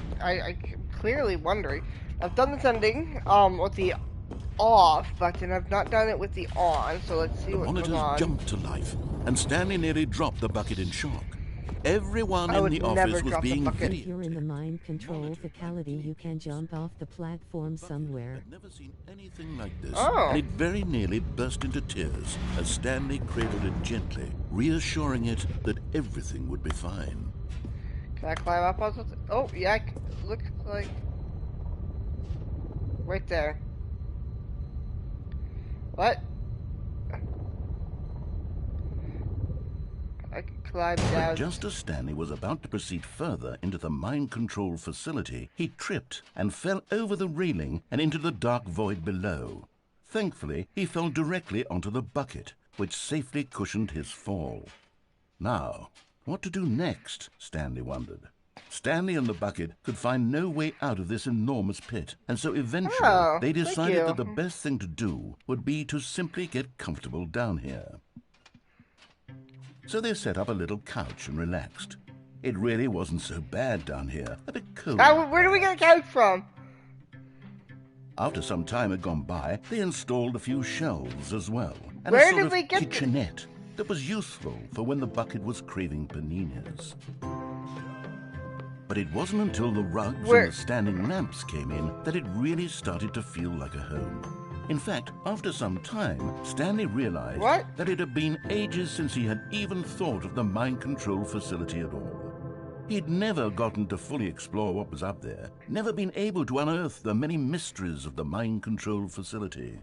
clearly wondering. I've done this ending with the off button. I've not done it with the on, so let's see what goes Monitors on. jumped to life, and Stanley nearly dropped the bucket in shock. Everyone I in would the never office was drop the being bucket. If you're in the videotaped. mind control fatality, you can jump off the platform somewhere. I'd never seen anything like this, Oh. and it very nearly burst into tears as Stanley cradled it gently, reassuring it that everything would be fine. Can I climb up on something? Oh, yeah, looks like... Right there. What? I can climb down. But just as Stanley was about to proceed further into the mind control facility, he tripped and fell over the railing and into the dark void below. Thankfully, he fell directly onto the bucket, which safely cushioned his fall. Now, what to do next, Stanley wondered. Stanley and the bucket could find no way out of this enormous pit, and so eventually they decided that the best thing to do would be to simply get comfortable down here. So they set up a little couch and relaxed. It really wasn't so bad down here, a bit cold. Where do we get a couch from? After some time had gone by, they installed a few shelves as well, and Where a sort did we of get kitchenette that was useful for when the bucket was craving paninis. But it wasn't until the rugs and the standing lamps came in that it really started to feel like a home. In fact, after some time, Stanley realized that it had been ages since he had even thought of the mind control facility at all. He'd never gotten to fully explore what was up there, never been able to unearth the many mysteries of the mind control facility.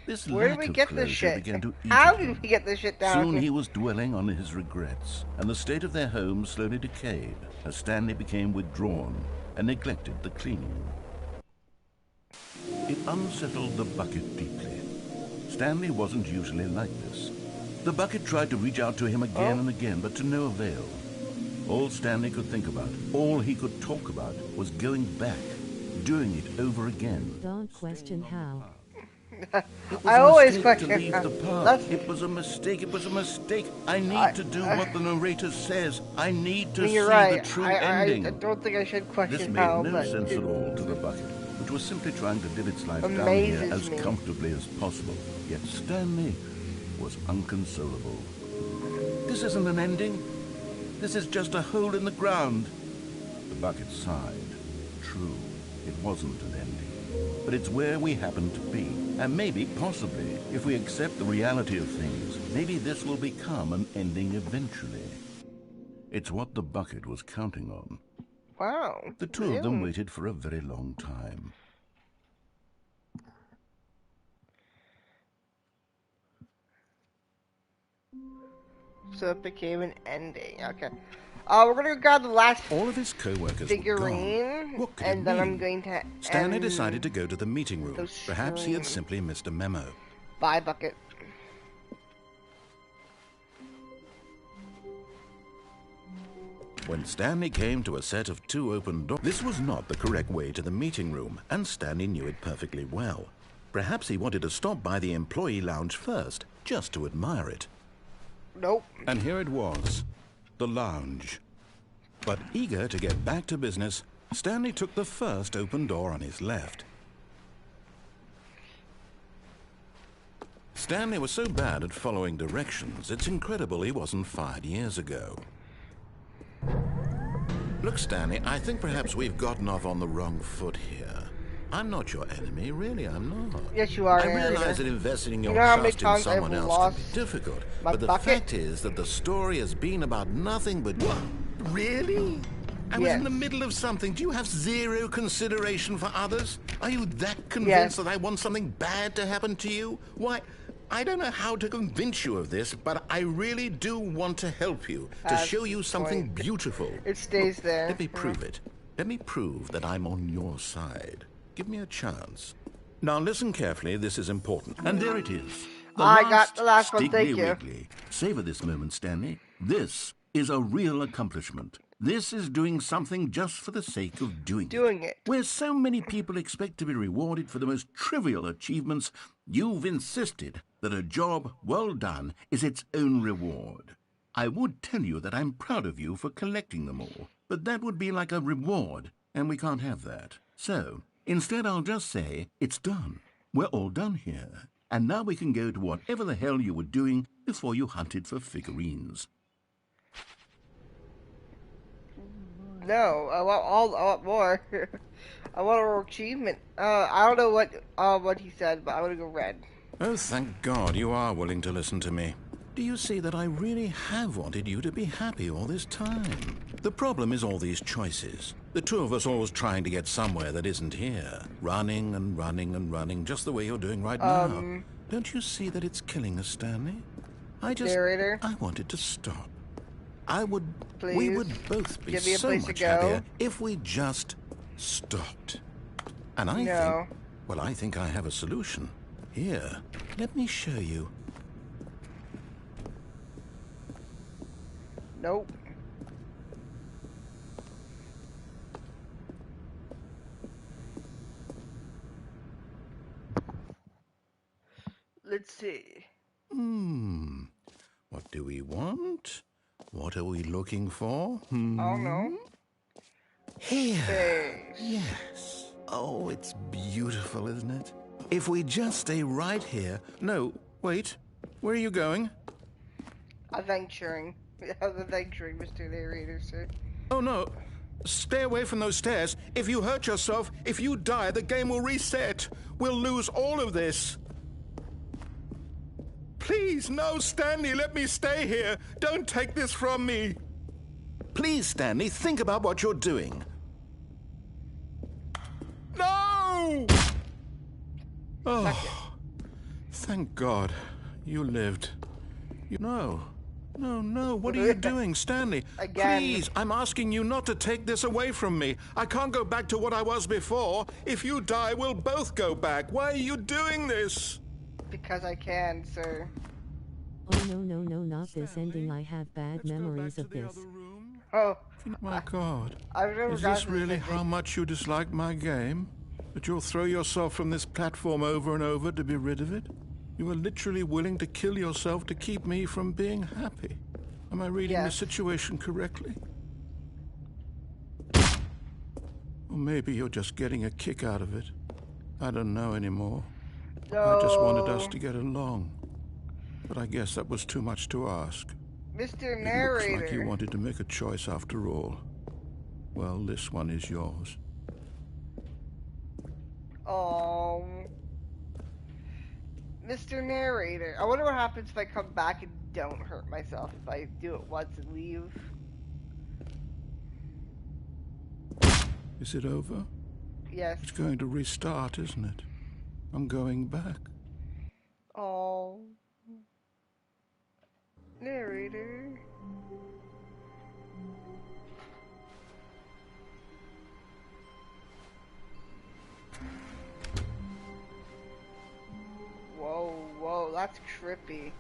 This Where lack did we of get this closure shit? began to eat How at him. did we get this shit down? Soon he was dwelling on his regrets, and the state of their home slowly decayed as Stanley became withdrawn and neglected the cleaning. It unsettled the bucket deeply. Stanley wasn't usually like this. The bucket tried to reach out to him again and again, but to no avail. All Stanley could think about, all he could talk about, was going back, doing it over again. Don't question how. I always question to leave how. the park. It was a mistake. It was a mistake. I need to do what the narrator says. I need to see the true ending. I don't think I should question This made how, no but sense at all to the bucket, which was simply trying to live its life down here as comfortably as possible. Yet Stanley was unconsolable. This isn't an ending. This is just a hole in the ground. The bucket sighed. True, it wasn't an ending. But it's where we happen to be. And maybe, possibly, if we accept the reality of things, maybe this will become an ending eventually. It's what the bucket was counting on. Wow. The two of them waited for a very long time. So it became an ending. Okay. We're gonna grab the last All of his co-workers figurine, were gone. What could and it then mean? I'm going to Stanley end decided to go to the meeting room. the Perhaps he had stream. simply missed a memo. Bye, bucket. When Stanley came to a set of two open doors, this was not the correct way to the meeting room, and Stanley knew it perfectly well. Perhaps he wanted to stop by the employee lounge first, just to admire it. Nope. And here it was, the lounge. But eager to get back to business, Stanley took the first open door on his left. Stanley was so bad at following directions, it's incredible he wasn't fired years ago. Look, Stanley, I think perhaps we've gotten off on the wrong foot here. I'm not your enemy, really, I'm not. Yes, you are. I realize that investing your You know how many trust in times someone I've else lost can be difficult, my but the bucket? fact is that the story has been about nothing but... What? Really? I was in the middle of something. Do you have zero consideration for others? Are you that convinced that I want something bad to happen to you? Why, I don't know how to convince you of this, but I really do want to help you, to That's show you the something point. beautiful. It stays there. Let me prove it. Let me prove that I'm on your side. Give me a chance. Now listen carefully, this is important. And there it is. I got the last one, thank Stiggly you. Wiggly. Savor this moment, Stanley. This is a real accomplishment. This is doing something just for the sake of doing it. Where so many people expect to be rewarded for the most trivial achievements, you've insisted that a job well done is its own reward. I would tell you that I'm proud of you for collecting them all, but that would be like a reward, and we can't have that. So, instead I'll just say, it's done. We're all done here. And now we can go to whatever the hell you were doing before you hunted for figurines. No, I want more. I want a achievement. I don't know what he said, but I want to go red. Oh, thank God you are willing to listen to me. Do you see that I really have wanted you to be happy all this time? The problem is all these choices. The two of us always trying to get somewhere that isn't here. Running and running and running, just the way you're doing right now. Don't you see that it's killing us, Stanley? Narrator, I wanted to stop. please We would both be give me a so place to much go. happier if we just stopped. And I think I have a solution. Here, let me show you. Nope. Let's see. What do we want? What are we looking for? I don't know. Here. Space. Yes. Oh, it's beautiful, isn't it? If we just stay right here... No, wait. Where are you going? Adventuring. Adventuring, Mr. Narrator, sir. Oh, no. Stay away from those stairs. If you hurt yourself, if you die, the game will reset. We'll lose all of this. Please, no, Stanley, let me stay here. Don't take this from me. Please, Stanley, think about what you're doing. No! Oh, thank God. You lived. No, what are you doing, Stanley? Again. Please, I'm asking you not to take this away from me. I can't go back to what I was before. If you die, we'll both go back. Why are you doing this? Because I can, sir. Oh no, not this ending. I have bad memories of this. Oh. My God. I've never Is gotten this really ending. how much you dislike my game? That you'll throw yourself from this platform over and over to be rid of it? You are literally willing to kill yourself to keep me from being happy. Am I reading the Yes. situation correctly? Or maybe you're just getting a kick out of it. I don't know anymore. No. I just wanted us to get along. But I guess that was too much to ask. Mr. It Narrator. looks like you wanted to make a choice after all. Well, this one is yours. Oh. Mr. Narrator. I wonder what happens if I come back and don't hurt myself. If I do it once and leave. Is it over? Yes. It's going to restart, isn't it? I'm going back. Oh. Narrator. Whoa, that's trippy.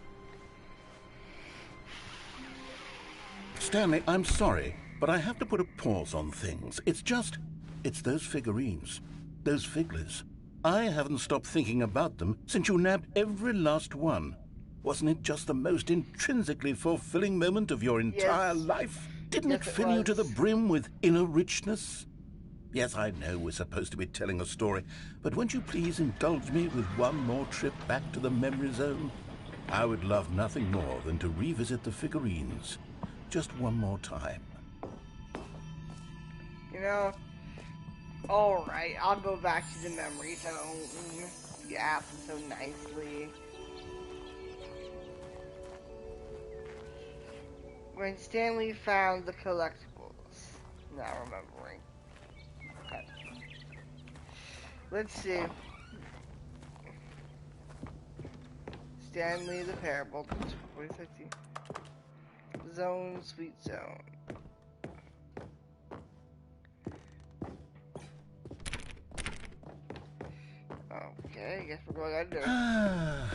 Stanley, I'm sorry, but I have to put a pause on things. It's those figurines, those figglers. I haven't stopped thinking about them since you nabbed every last one. Wasn't it just the most intrinsically fulfilling moment of your entire life? Didn't Yes, it it fill you to the was. brim with inner richness? Yes, I know we're supposed to be telling a story, but won't you please indulge me with one more trip back to the memory zone? I would love nothing more than to revisit the figurines. Just one more time. You know, alright, I'll go back to the memory zone. You asked so nicely. When Stanley found the collectibles. Now remembering. Okay. Let's see. Stanley the Parable. What is it? Zone, Sweet Zone. Okay, I guess we're going under.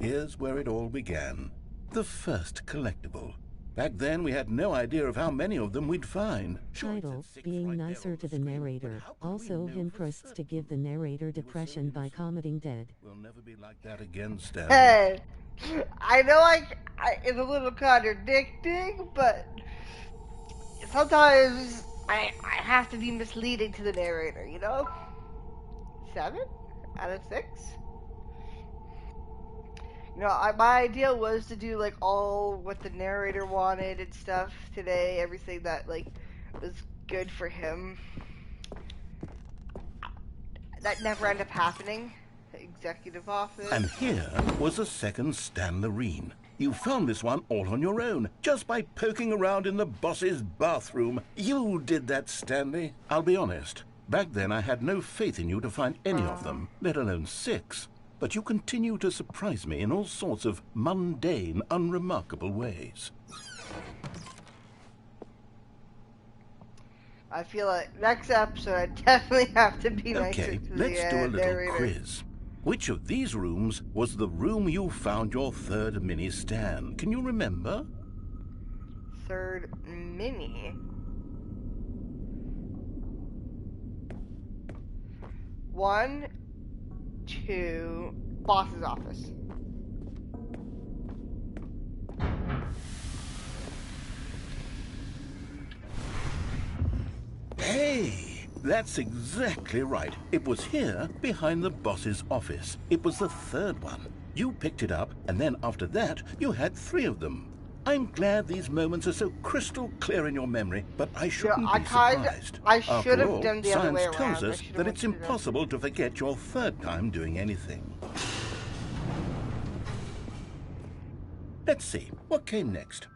Here's where it all began. The first collectible. Back then, we had no idea of how many of them we'd find. Title, being nicer to the narrator. Also him prosts to give the narrator depression by commenting dead. We'll never be like that again, Stanley. Hey, I know it's a little contradicting, but sometimes I have to be misleading to the narrator, you know? 7 out of 6? You know, my idea was to do like all what the narrator wanted and stuff today, everything that like was good for him. That never ended up happening. The executive office. And here was a second Stanlerine. You found this one all on your own, just by poking around in the boss's bathroom. You did that, Stanley. I'll be honest. Back then I had no faith in you to find any of them, let alone 6. But you continue to surprise me in all sorts of mundane, unremarkable ways. I feel like next episode I definitely have to be nicer Okay, to let's the do a little narrator. quiz. Which of these rooms was the room you found your third mini Stan? Can you remember? Third mini. 1, 2, boss's office. Hey, that's exactly right. It was here, behind the boss's office. It was the third one. You picked it up, and then after that, you had 3 of them. I'm glad these moments are so crystal clear in your memory, but I shouldn't be surprised. I should have After all, done the other way science tells around. us that it's impossible to forget your third time doing anything. Let's see, what came next?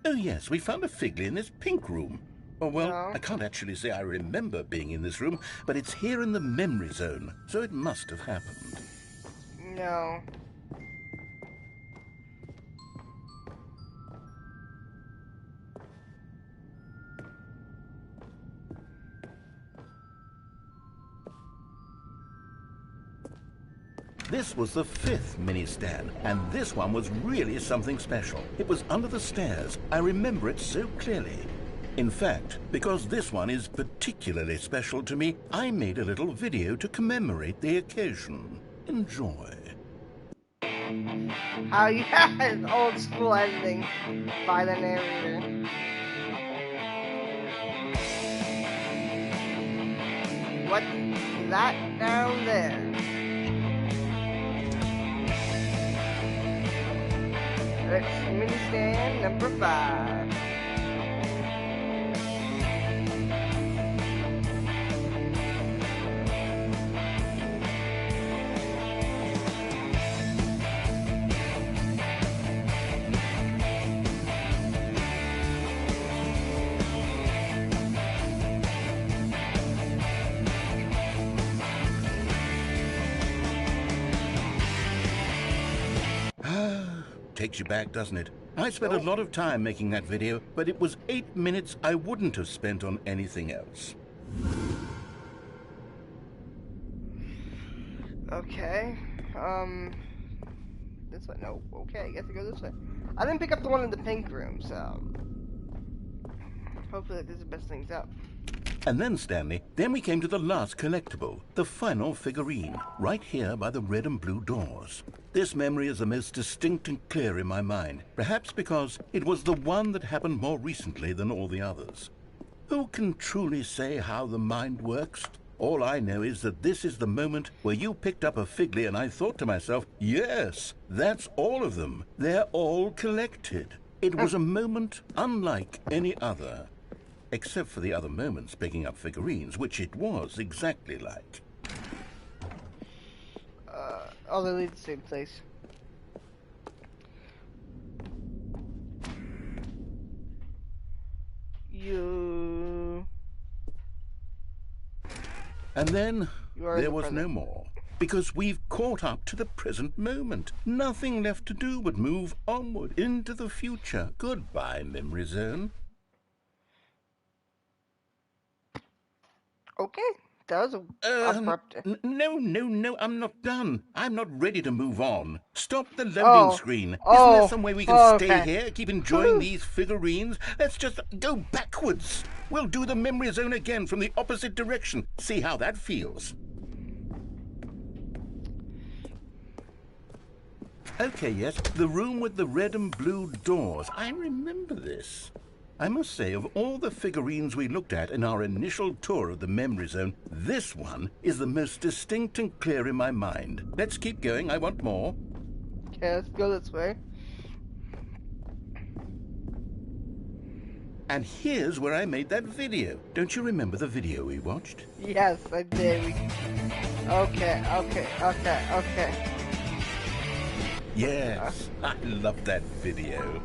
Oh yes, we found a Figley in this pink room. Oh, well, No. I can't actually say I remember being in this room, but it's here in the memory zone, so it must have happened. No. This was the 5th mini Stan, and this one was really something special. It was under the stairs. I remember it so clearly. In fact, because this one is particularly special to me, I made a little video to commemorate the occasion. Enjoy. How you had old school editing by the narrator. What's that down there? That's mini stand number 5. Ah, takes you back, doesn't it? I spent a lot of time making that video, but it was 8 minutes I wouldn't have spent on anything else. Okay. This way. No. Okay, I guess I go this way. I didn't pick up the one in the pink room, so hopefully this messes things up. And then, Stanley, then we came to the last collectible, the final figurine, right here by the red and blue doors. This memory is the most distinct and clear in my mind, perhaps because it was the one that happened more recently than all the others. Who can truly say how the mind works? All I know is that this is the moment where you picked up a Figley and I thought to myself, yes, that's all of them. They're all collected. It was a moment unlike any other. Except for the other moments picking up figurines, which it was exactly like. Oh, they lead the same place. You... And then are there the was present. no more. Because we've caught up to the present moment. Nothing left to do but move onward into the future. Goodbye, Memory Zone. Okay, that was abrupt. No, I'm not done. I'm not ready to move on. Stop the loading Oh. screen. Isn't Oh. there some way we can stay Okay. here, keep enjoying these figurines? Let's just go backwards. We'll do the memory zone again from the opposite direction. See how that feels. Okay, yes, the room with the red and blue doors. I remember this. I must say, of all the figurines we looked at in our initial tour of the memory zone, this one is the most distinct and clear in my mind. Let's keep going. I want more. Okay, let's go this way. And here's where I made that video. Don't you remember the video we watched? Yes, I did. Okay. Yes, I love that video.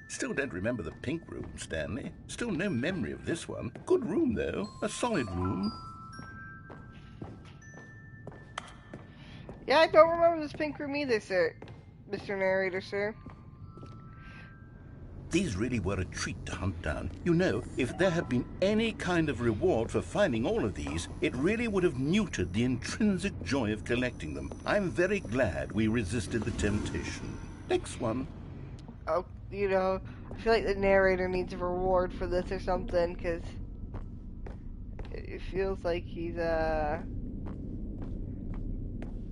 Still don't remember the pink room, Stanley. Still no memory of this one. Good room, though. A solid room. Yeah, I don't remember this pink room either, sir. Mr. Narrator, sir. These really were a treat to hunt down. You know, if there had been any kind of reward for finding all of these, it really would have neutered the intrinsic joy of collecting them. I'm very glad we resisted the temptation. Next one. Oh, you know, I feel like the narrator needs a reward for this or something, because it feels like he's,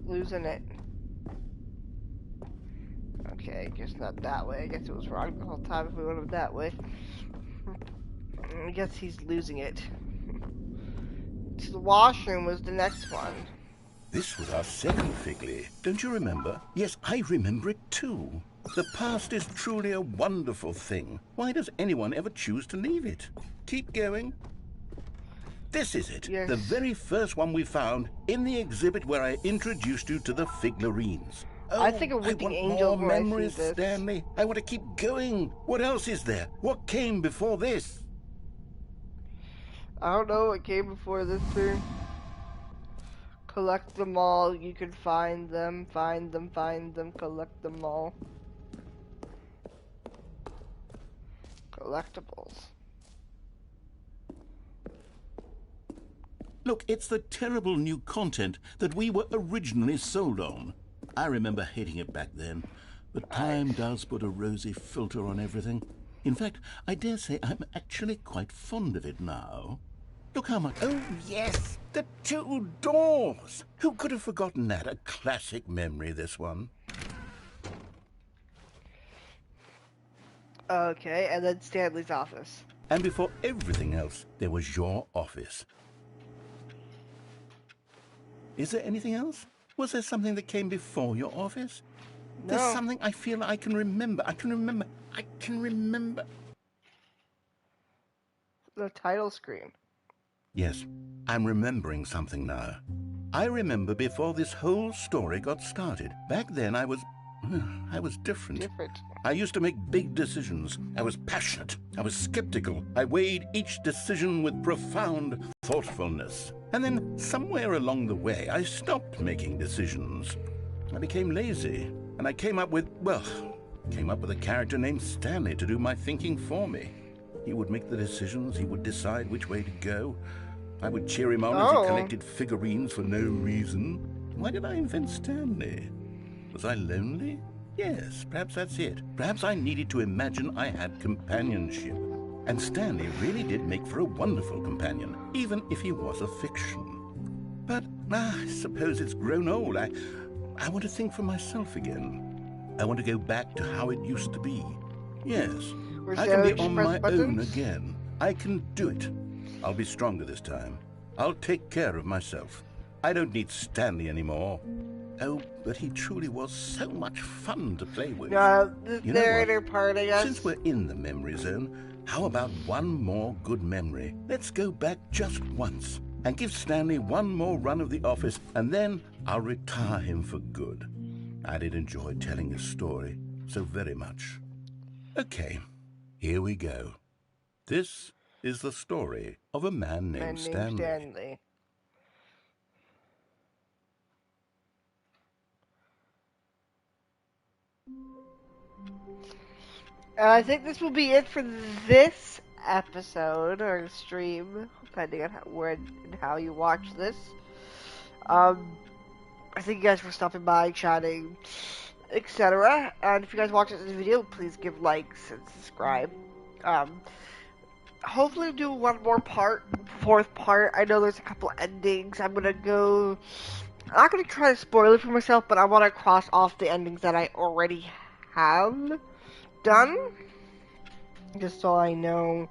losing it. Okay, guess not that way. I guess it was wrong the whole time if we went that way. I guess he's losing it. To the washroom was the next one. This was our second Figley. Don't you remember? Yes, I remember it too. The past is truly a wonderful thing. Why does anyone ever choose to leave it? Keep going. This is it. Yes. The very first one we found in the exhibit where I introduced you to the Figlarines. Oh, I think a weeping angel more when I see memories, this. Stanley. I want to keep going. What else is there? What came before this? I don't know what came before this, sir. Collect them all. You can find them, collect them all. Collectibles. Look, it's the terrible new content that we were originally sold on. I remember hating it back then, but time does put a rosy filter on everything. In fact, I dare say I'm actually quite fond of it now. Look how much... Oh, yes! The two doors! Who could have forgotten that? A classic memory, this one. Okay, and then Stanley's office. And before everything else, there was your office. Is there anything else? Was there something that came before your office? No. There's something I feel I can remember. I can remember. The title screen. Yes, I'm remembering something now. I remember before this whole story got started. Back then I was different. I used to make big decisions. I was passionate. I was skeptical. I weighed each decision with profound thoughtfulness. And then somewhere along the way, I stopped making decisions. I became lazy. And I came up with a character named Stanley to do my thinking for me. He would make the decisions. He would decide which way to go. I would cheer him on as he collected figurines for no reason. Why did I invent Stanley? Was I lonely? Yes, perhaps that's it. Perhaps I needed to imagine I had companionship. And Stanley really did make for a wonderful companion, even if he was a fiction. But I suppose it's grown old. I want to think for myself again. I want to go back to how it used to be. Yes, I can be on my own again. I can do it. I'll be stronger this time. I'll take care of myself. I don't need Stanley anymore. Oh, but he truly was so much fun to play with. The narrator part, I guess. Since we're in the memory zone, how about one more good memory? Let's go back just once and give Stanley one more run of the office, and then I'll retire him for good. I did enjoy telling his story so very much. Okay, here we go. This is the story of a man named Stanley. I think this will be it for this episode or stream, depending on how you watch this. I thank you guys for stopping by, chatting, etc. And if you guys watch this video, please give likes and subscribe. Hopefully do one more fourth part. I know there's a couple endings. I'm not gonna try to spoil it for myself, but I want to cross off the endings that I already have done, just so I know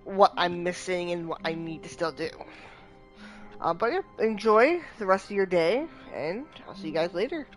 what I'm missing and what I need to still do. But yeah, enjoy the rest of your day, and I'll see you guys later.